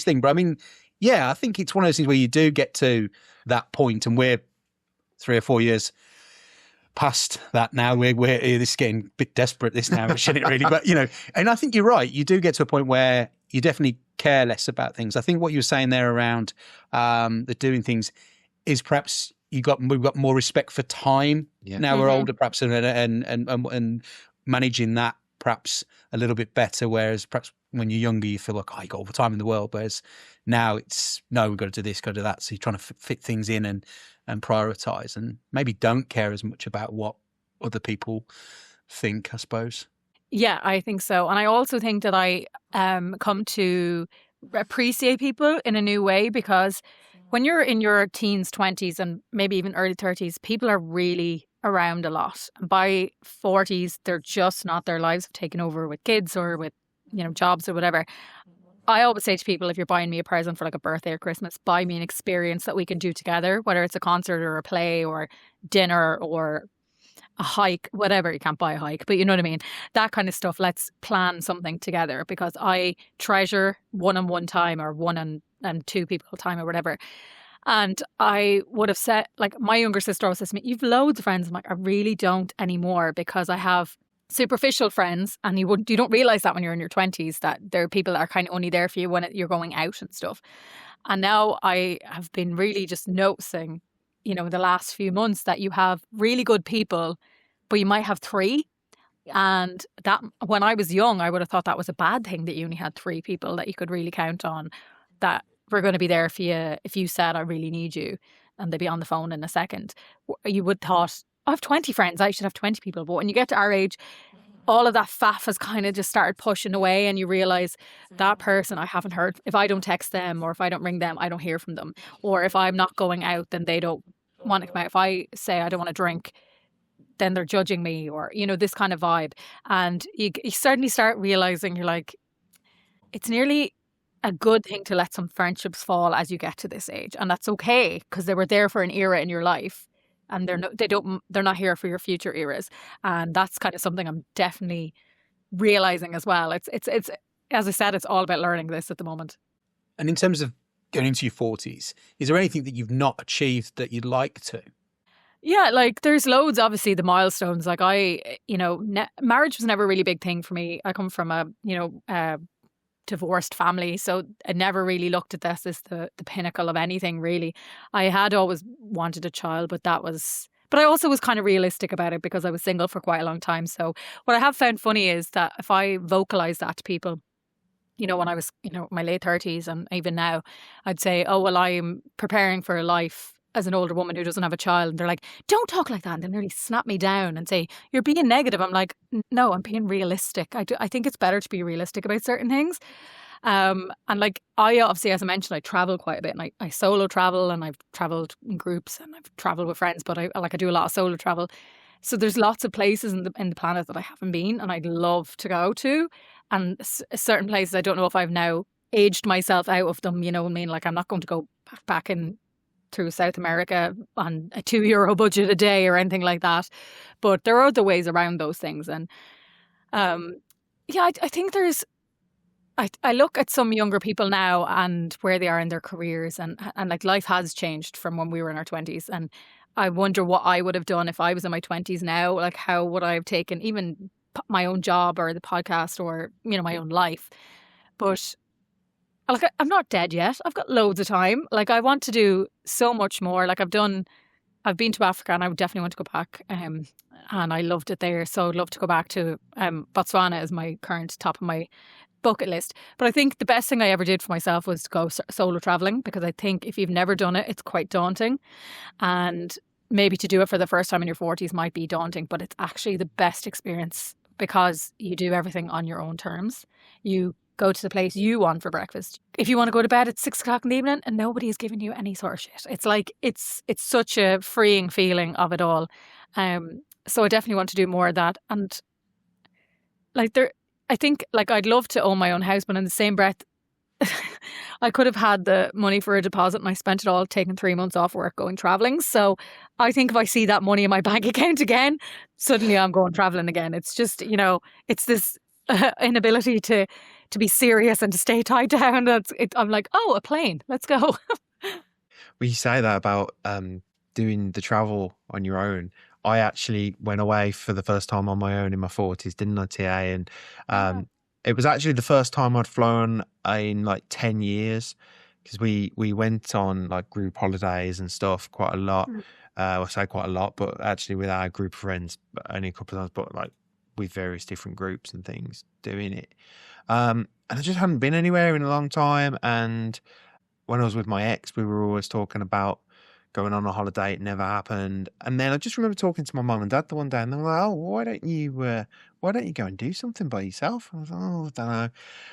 Speaker 3: thing. But I mean, I think it's one of those things where you do get to that point, and we're 3 or 4 years past that now. We're this is getting a bit desperate this now, shouldn't it really? But, and I think you're right. You do get to a point where you definitely care less about things. I think what you were saying there around the doing things is perhaps we've got more respect for time now we're older, perhaps, and managing that perhaps a little bit better. Whereas perhaps when you're younger, you feel like, you got all the time in the world. Whereas now it's, no, we've got to do this, got to do that. So you're trying to fit things in and prioritize, and maybe don't care as much about what other people think, I suppose.
Speaker 4: Yeah, I think so. And I also think that I come to appreciate people in a new way, because when you're in your teens, 20s, and maybe even early 30s, people are really around a lot. And by 40s, they're just not, their lives have taken over with kids or with, jobs or whatever. I always say to people, if you're buying me a present for like a birthday or Christmas, buy me an experience that we can do together, whether it's a concert or a play or dinner or a hike, whatever. You can't buy a hike, but you know what I mean? That kind of stuff. Let's plan something together, because I treasure one-on-one time, or one and two people time, or whatever. And I would have said, like, my younger sister always says to me, you've loads of friends. I'm like, I really don't anymore, because I have superficial friends, and you don't realize that when you're in your 20s, that there are people that are kind of only there for you when you're going out and stuff. And now I have been really just noticing, the last few months, that you have really good people, but you might have three. And that, when I was young, I would have thought that was a bad thing, that you only had three people that you could really count on, that were going to be there for you if you said, I really need you, and they'd be on the phone in a second. You would thought, I have 20 friends, I should have 20 people. But when you get to our age, all of that faff has kind of just started pushing away, and you realize that person I haven't heard. If I don't text them, or if I don't ring them, I don't hear from them. Or if I'm not going out, then they don't want to come out. If I say I don't want to drink, then they're judging me, or, this kind of vibe. And you certainly start realizing, you're like, it's nearly a good thing to let some friendships fall as you get to this age. And that's okay, because they were there for an era in your life, and they're not here for your future eras. And that's kind of something I'm definitely realizing as well. It's as I said, it's all about learning this at the moment.
Speaker 3: And in terms of going into your 40s, is there anything that you've not achieved that you'd like to?
Speaker 4: Yeah, like there's loads, obviously, the milestones. Like marriage was never a really big thing for me. I come from a divorced family, so I never really looked at this as the pinnacle of anything, really. I had always wanted a child, but I also was kind of realistic about it, because I was single for quite a long time. So what I have found funny is that if I vocalize that to people, when I was, my late 30s, and even now, I'd say, oh, well, I'm preparing for a life as an older woman who doesn't have a child. And they're like, don't talk like that. And they nearly snap me down and say, you're being negative. I'm like, no, I'm being realistic. I think it's better to be realistic about certain things. And like, I obviously, as I mentioned, I travel quite a bit, and I solo travel, and I've traveled in groups, and I've traveled with friends, but I do a lot of solo travel. So there's lots of places in the planet that I haven't been, and I'd love to go to. And certain places, I don't know if I've now aged myself out of them, you know what I mean? Like, I'm not going to go back in through South America on a €2 budget a day or anything like that. But there are other ways around those things. And I think I look at some younger people now and where they are in their careers, and like, life has changed from when we were in our 20s. And I wonder what I would have done if I was in my 20s now. Like, how would I have taken even my own job, or the podcast, or, my own life? But like, I'm not dead yet. I've got loads of time. Like, I want to do so much more. Like, I've been to Africa, and I would definitely want to go back. And I loved it there. So I'd love to go back to Botswana as my current top of my bucket list. But I think the best thing I ever did for myself was to go solo traveling, because I think if you've never done it, it's quite daunting. And maybe to do it for the first time in your 40s might be daunting, but it's actually the best experience, because you do everything on your own terms. You go to the place you want for breakfast. If you want to go to bed at 6 o'clock in the evening, and nobody is giving you any sort of shit. It's like, it's such a freeing feeling of it all. So I definitely want to do more of that. And like, I think, like, I'd love to own my own house, but in the same breath, I could have had the money for a deposit, and I spent it all taking 3 months off work going traveling. So I think if I see that money in my bank account again, suddenly I'm going traveling again. It's just, it's this inability to be serious and to stay tied down. I'm like, oh, a plane, let's go.
Speaker 2: Well, you say that about doing the travel on your own. I actually went away for the first time on my own in my 40s, didn't I, TA? And it was actually the first time I'd flown in like 10 years, because we went on like group holidays and stuff quite a lot. I say quite a lot, but actually with our group of friends, only a couple of times, but like with various different groups and things doing it. And I just hadn't been anywhere in a long time. And when I was with my ex, we were always talking about going on a holiday. It never happened. And then I just remember talking to my mum and dad the one day, and they were like, "Oh, why don't you go and do something by yourself?" I was like, "Oh, I don't know."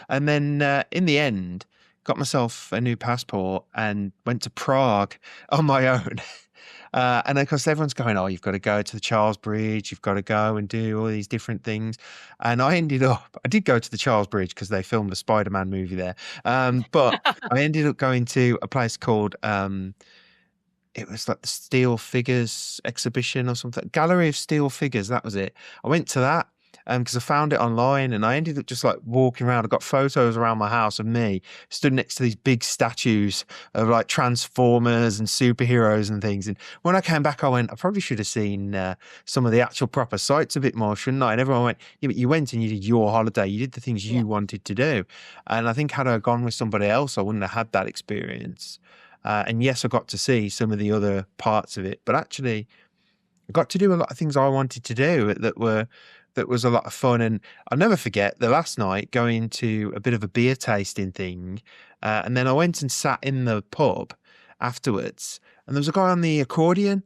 Speaker 2: And then in the end, got myself a new passport and went to Prague on my own. And of course, everyone's going, "Oh, you've got to go to the Charles Bridge. You've got to go and do all these different things." And I did go to the Charles Bridge because they filmed a Spider-Man movie there. But I ended up going to a place called, it was like the Steel Figures exhibition or something. Gallery of Steel Figures, that was it. I went to that because I found it online, and I ended up just like walking around. I got photos around my house of me stood next to these big statues of like Transformers and superheroes and things. And when I came back, I went, I probably should have seen some of the actual proper sites a bit more, shouldn't I? And everyone went, "Yeah, but you went and you did your holiday. You did the things you wanted to do." And I think had I gone with somebody else, I wouldn't have had that experience. And yes, I got to see some of the other parts of it, but actually I got to do a lot of things I wanted to do that was a lot of fun. And I'll never forget the last night going to a bit of a beer tasting thing. And then I went and sat in the pub afterwards, and there was a guy on the accordion,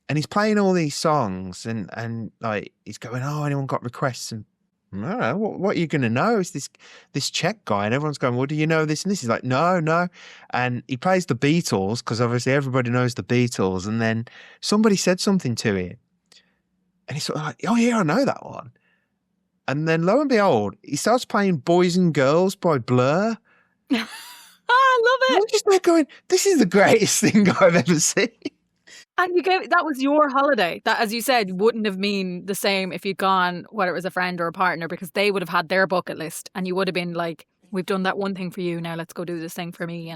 Speaker 2: and he's playing all these songs, and like he's going, "Oh, anyone got requests?" And I don't know, what are you going to know? It's this Czech guy, and everyone's going, "Well, do you know this and this?" He's like, no. And he plays the Beatles, because obviously everybody knows the Beatles. And then somebody said something to him, and he's sort of like, "Oh yeah, I know that one." And then lo and behold, he starts playing Boys and Girls by Blur.
Speaker 4: I love it.
Speaker 2: I'm just there going, this is the greatest thing I've ever seen.
Speaker 4: And that was your holiday. That, as you said, wouldn't have been the same if you'd gone, whether it was a friend or a partner, because they would have had their bucket list, and you would have been like, "We've done that one thing for you. Now let's go do this thing for me."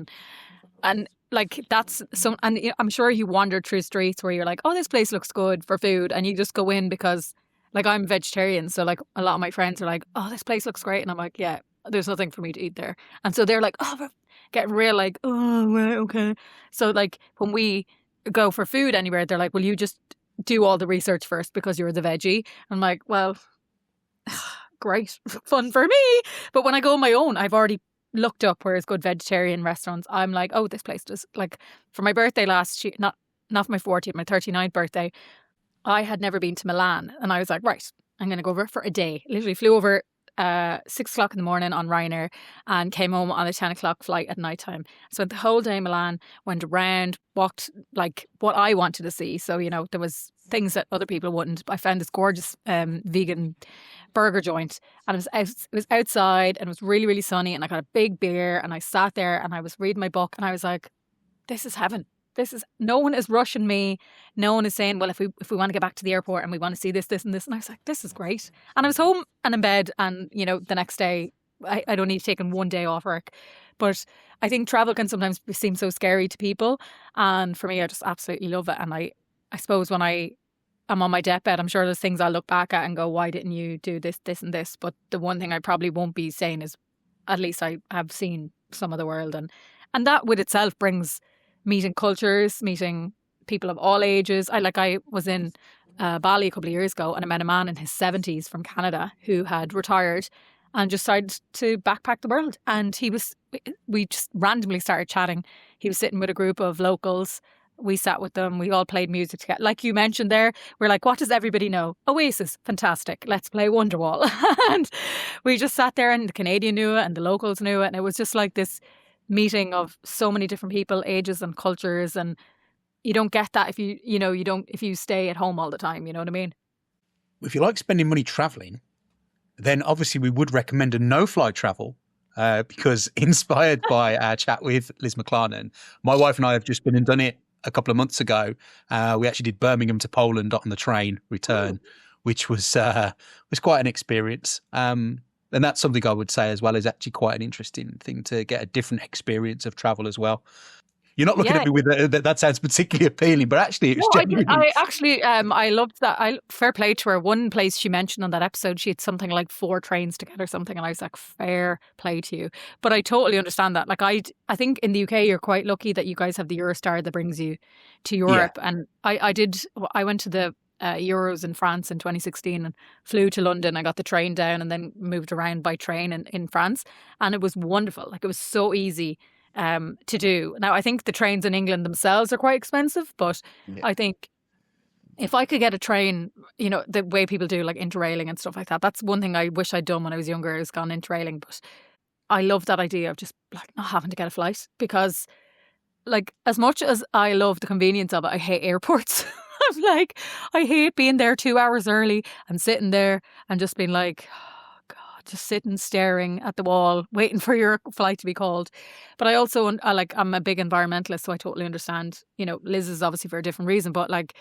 Speaker 4: And like that's some. And I'm sure you wandered through streets where you're like, "Oh, this place looks good for food," and you just go in because, like, I'm vegetarian, so like a lot of my friends are like, "Oh, this place looks great," and I'm like, "Yeah, there's nothing for me to eat there." And so they're like, "Oh, we're getting real like, oh, right, okay." So like when we go for food anywhere, they're like, "Will you just do all the research first because you're the veggie?" I'm like, "Well, great, fun for me." But when I go on my own, I've already looked up where's good vegetarian restaurants. I'm like, "Oh, this place does." Like for my birthday last year, not for my 40th, my 39th birthday, I had never been to Milan, and I was like, "Right, I'm going to go over for a day." Literally flew over 6 o'clock in the morning on Ryanair and came home on a 10 o'clock flight at night time. Spent the whole day in Milan, went around, walked like what I wanted to see. So, you know, there was things that other people wouldn't. I found this gorgeous vegan burger joint, and it was outside, and it was really, really sunny, and I got a big beer, and I sat there and I was reading my book, and I was like, "This is heaven. No one is rushing me. No one is saying, well, if we want to get back to the airport and we want to see this, this and this." And I was like, "This is great." And I was home and in bed, and, you know, the next day, I'd only taken one day off work. But I think travel can sometimes seem so scary to people. And for me, I just absolutely love it. And I suppose when I'm on my deathbed, I'm sure there's things I'll look back at and go, "Why didn't you do this, this and this?" But the one thing I probably won't be saying is, at least I have seen some of the world. And that with itself brings meeting cultures, meeting people of all ages. I was in Bali a couple of years ago, and I met a man in his 70s from Canada who had retired and just decided to backpack the world. And we just randomly started chatting. He was sitting with a group of locals. We sat with them. We all played music together. Like you mentioned there, we're like, "What does everybody know?" Oasis, fantastic. Let's play Wonderwall. And we just sat there, and the Canadian knew it and the locals knew it. And it was just like this meeting of so many different people, ages and cultures. And you don't get that if you stay at home all the time. You know what I mean?
Speaker 3: If you like spending money traveling, then obviously we would recommend a no-fly travel because inspired by our chat with Liz McLarnon, my wife and I have just been and done it a couple of months ago. We actually did Birmingham to Poland on the train return, which was quite an experience. And that's something I would say as well is actually quite an interesting thing to get a different experience of travel as well. You're not looking at me with that sounds particularly appealing, but actually it was genuine.
Speaker 4: I loved that. Fair play to her. One place she mentioned on that episode, she had something like 4 trains to get or something, and I was like, fair play to you. But I totally understand that. Like I think in the UK you're quite lucky that you guys have the Eurostar that brings you to Europe. Yeah. And I went to the Euros in France in 2016 and flew to London. I got the train down and then moved around by train in France, and it was wonderful. Like it was so easy. to do. Now, I think the trains in England themselves are quite expensive, but I think if I could get a train, you know, the way people do like interrailing and stuff like that, that's one thing I wish I'd done when I was younger, is gone interrailing. But I love that idea of just like not having to get a flight, because like as much as I love the convenience of it, I hate airports. I'm like, I hate being there 2 hours early and sitting there and just being like, oh God, just sitting staring at the wall, waiting for your flight to be called. But I also, I'm a big environmentalist, so I totally understand, you know, Liz is obviously for a different reason, but like,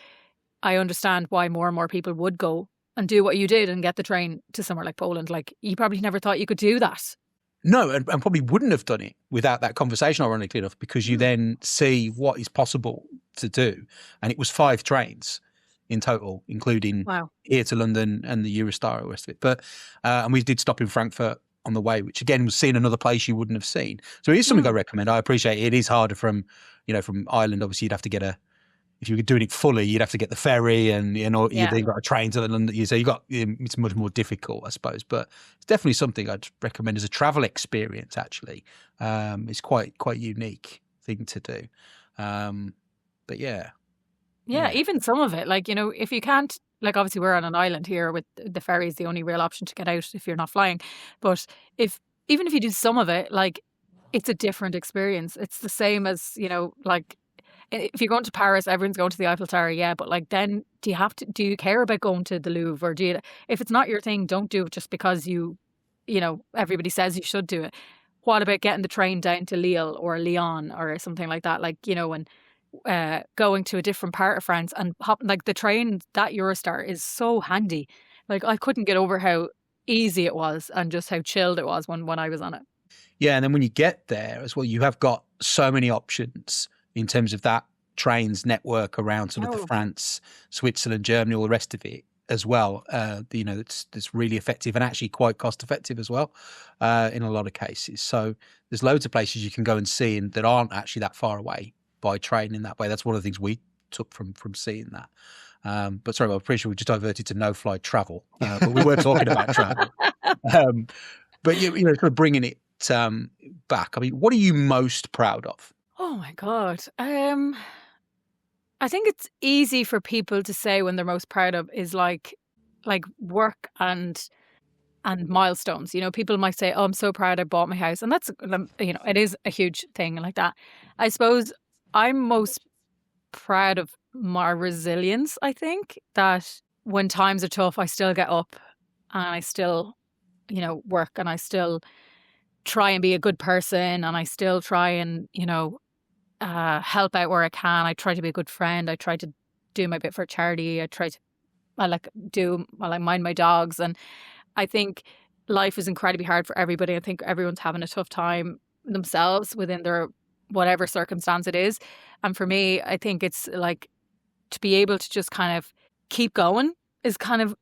Speaker 4: I understand why more and more people would go and do what you did and get the train to somewhere like Poland. Like, you probably never thought you could do that.
Speaker 3: No, and probably wouldn't have done it without that conversation, ironically enough, because you then see what is possible to do. And it was 5 trains in total, including here to London and the Eurostar and the rest of it. But and we did stop in Frankfurt on the way, which again was seeing another place you wouldn't have seen. So it is something I recommend. I appreciate it. It is harder from Ireland. Obviously, you'd have to get if you were doing it fully, you'd have to get the ferry, and you then got a train to London. So it's much more difficult, I suppose. But it's definitely something I'd recommend as a travel experience. Actually, it's quite unique thing to do. But yeah,
Speaker 4: even some of it, like, you know, if you can't, like, obviously we're on an island here with the ferry is the only real option to get out if you're not flying. But even if you do some of it, like, it's a different experience. It's the same as, you know, like, if you're going to Paris, everyone's going to the Eiffel Tower, but like, then do you care about going to the Louvre, or if it's not your thing, don't do it just because you know, everybody says you should do it. What about getting the train down to Lille or Lyon or something like that? Like, you know, and going to a different part of France and like the train, that Eurostar is so handy. Like, I couldn't get over how easy it was and just how chilled it was when I was on it.
Speaker 3: Yeah, and then when you get there as well, you have got so many options in terms of that trains network around sort of the France, Switzerland, Germany, all the rest of it as well. You know, it's really effective and actually quite cost effective as well in a lot of cases. So there's loads of places you can go and see and that aren't actually that far away by train in that way. That's one of the things we took from seeing that. But sorry, I'm pretty sure we just diverted to no-flight travel. But we were talking about travel. But you know, sort of bringing it back. I mean, what are you most proud of?
Speaker 4: Oh my God. I think it's easy for people to say when they're most proud of is like work and milestones. You know, people might say, "Oh, I'm so proud I bought my house," and that's, you know, it is a huge thing like that. I suppose I'm most proud of my resilience. I think that when times are tough, I still get up and I still, you know, work, and I still try and be a good person, and I still try and, you know, help out where I can. I try to be a good friend. I try to do my bit for charity. I mind my dogs. And I think life is incredibly hard for everybody. I think everyone's having a tough time themselves within their whatever circumstance it is. And for me, I think it's like to be able to just kind of keep going is kind of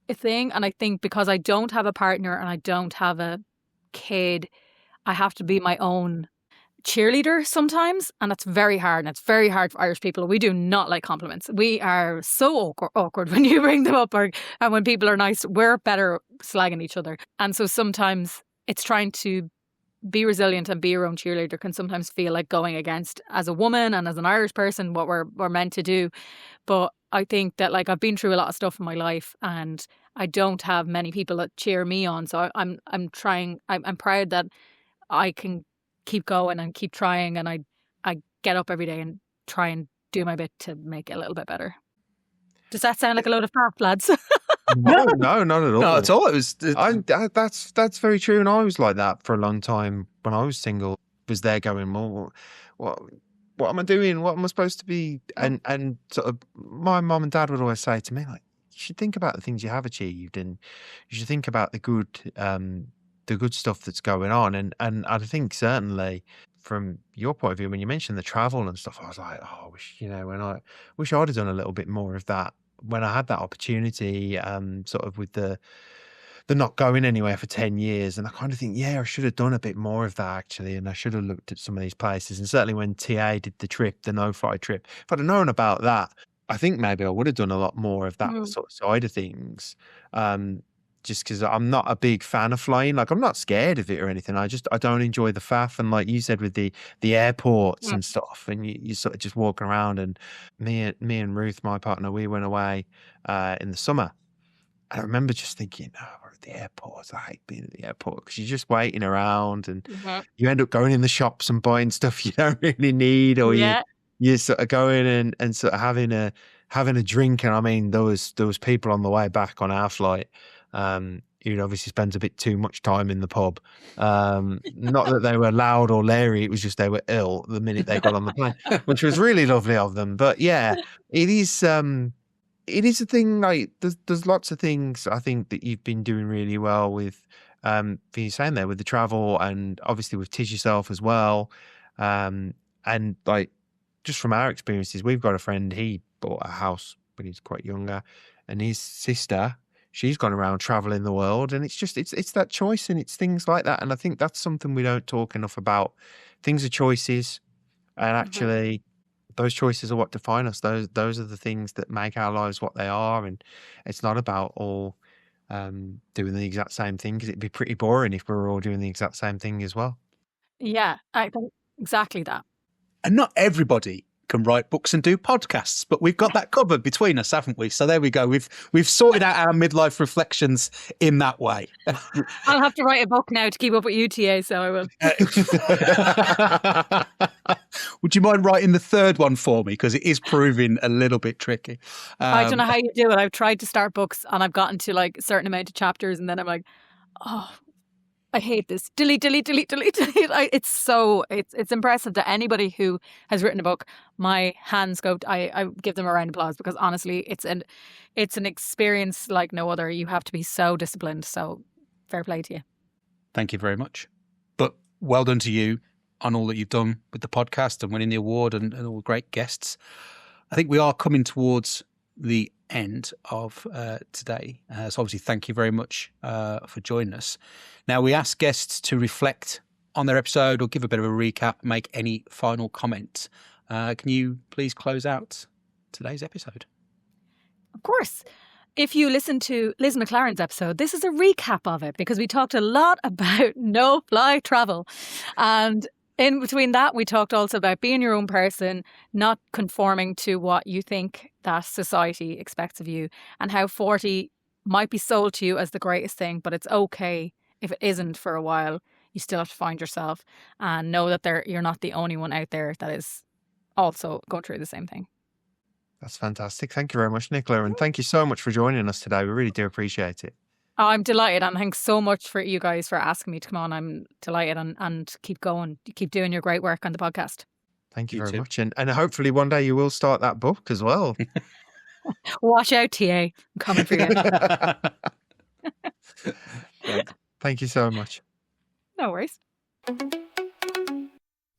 Speaker 4: a thing. And I think because I don't have a partner and I don't have a kid, I have to be my own cheerleader sometimes, and that's very hard. And it's very hard for Irish people. We do not like compliments. We are so awkward when you bring them up, and when people are nice, we're better slagging each other. And so sometimes it's trying to be resilient and be your own cheerleader can sometimes feel like going against, as a woman and as an Irish person, what we're meant to do. But I think that, like, I've been through a lot of stuff in my life, and I don't have many people that cheer me on. So I'm proud that I can keep going and keep trying, and I get up every day and try and do my bit to make it a little bit better. Does that sound like a load of faff, lads?
Speaker 2: No, not at all.
Speaker 3: No, at all. It was.
Speaker 2: That's very true, and I was like that for a long time when I was single. Was there going, well, what am I doing? What am I supposed to be? And sort of, my mum and dad would always say to me, like, you should think about the things you have achieved, and you should think about the good stuff that's going on. And I think certainly from your point of view, when you mentioned the travel and stuff, I was like, oh, I wish, you know, I wish I'd have done a little bit more of that when I had that opportunity, sort of with the not going anywhere for 10 years. And I kind of think, yeah, I should have done a bit more of that actually. And I should have looked at some of these places. And certainly when TA did the trip, the no-fly trip, if I'd have known about that, I think maybe I would have done a lot more of that sort of side of things. just because I'm not a big fan of flying. Like, I'm not scared of it or anything. I don't enjoy the faff. And like you said, with the airports and stuff, and you sort of just walking around. And me and Ruth, my partner, we went away in the summer. And I remember just thinking, oh, we're at the airport. I hate being at the airport because you're just waiting around, and you end up going in the shops and buying stuff you don't really need, or you sort of going and sort of having a drink. And I mean, there was people on the way back on our flight who'd obviously spent a bit too much time in the pub. Not that they were loud or leery, it was just they were ill the minute they got on the plane, which was really lovely of them. But yeah, it is a thing. Like, there's lots of things I think that you've been doing really well with, for you saying there, with the travel, and obviously with Teach Yourself as well. And like, just from our experiences, we've got a friend, he bought a house when he was quite younger, and his sister, she's gone around traveling the world. And it's just, it's that choice, and it's things like that. And I think that's something we don't talk enough about. Things are choices, and actually those choices are what define us. Those are the things that make our lives what they are. And it's not about all doing the exact same thing, because it'd be pretty boring if we were all doing the exact same thing as well.
Speaker 4: Yeah, I think exactly that.
Speaker 3: And not everybody can write books and do podcasts, but we've got that covered between us, haven't we? So there we go. We've sorted out our midlife reflections in that way.
Speaker 4: I'll have to write a book now to keep up with you, TA, so I will.
Speaker 3: Would you mind writing the third one for me? Because it is proving a little bit tricky.
Speaker 4: I don't know how you do it. I've tried to start books and I've gotten to like a certain amount of chapters, and then I'm like, oh, I hate this. Delete. It's impressive that anybody who has written a book, my hands go, I give them a round of applause, because honestly, it's an experience like no other. You have to be so disciplined. So fair play to you.
Speaker 3: Thank you very much. But well done to you on all that you've done with the podcast and winning the award and all the great guests. I think we are coming towards the end of today. So obviously, thank you very much for joining us. Now, we ask guests to reflect on their episode or give a bit of a recap, make any final comment. Can you please close out today's episode?
Speaker 4: Of course. If you listen to Liz McLaren's episode, this is a recap of it, because we talked a lot about no-fly travel. And in between that, we talked also about being your own person, not conforming to what you think that society expects of you, and how 40 might be sold to you as the greatest thing, but it's okay if it isn't for a while. You still have to find yourself and know that you're not the only one out there that is also going through the same thing.
Speaker 2: That's fantastic. Thank you very much, Nicola. And thank you so much for joining us today. We really do appreciate it.
Speaker 4: Oh, I'm delighted, and thanks so much for you guys for asking me to come on. I'm delighted, and keep going. Keep doing your great work on the podcast.
Speaker 2: Thank you very much. And hopefully one day you will start that book as well.
Speaker 4: Watch out, TA. I'm coming for you.
Speaker 2: Thank you so much.
Speaker 4: No worries.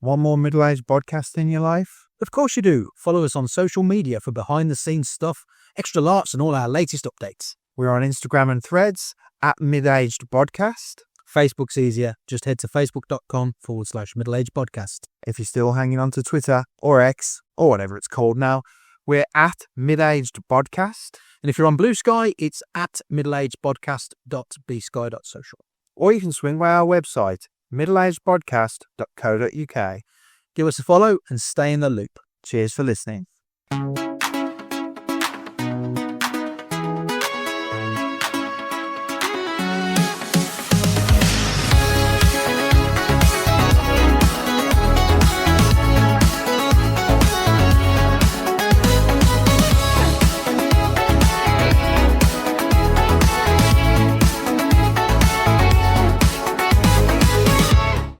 Speaker 5: Want more middle-aged podcast in your life? Of course you do. Follow us on social media for behind-the-scenes stuff, extra laughs, and all our latest updates.
Speaker 2: We're on Instagram and Threads at Midaged Podcast.
Speaker 5: Facebook's easier. Just head to facebook.com/middleaged podcast.
Speaker 2: If you're still hanging on to Twitter or X or whatever it's called now, we're at Midaged Podcast.
Speaker 5: And if you're on Blue Sky, it's at middleagedpodcast.bsky.social.
Speaker 2: Or you can swing by our website, middleagedpodcast.co.uk.
Speaker 5: Give us a follow and stay in the loop.
Speaker 2: Cheers for listening.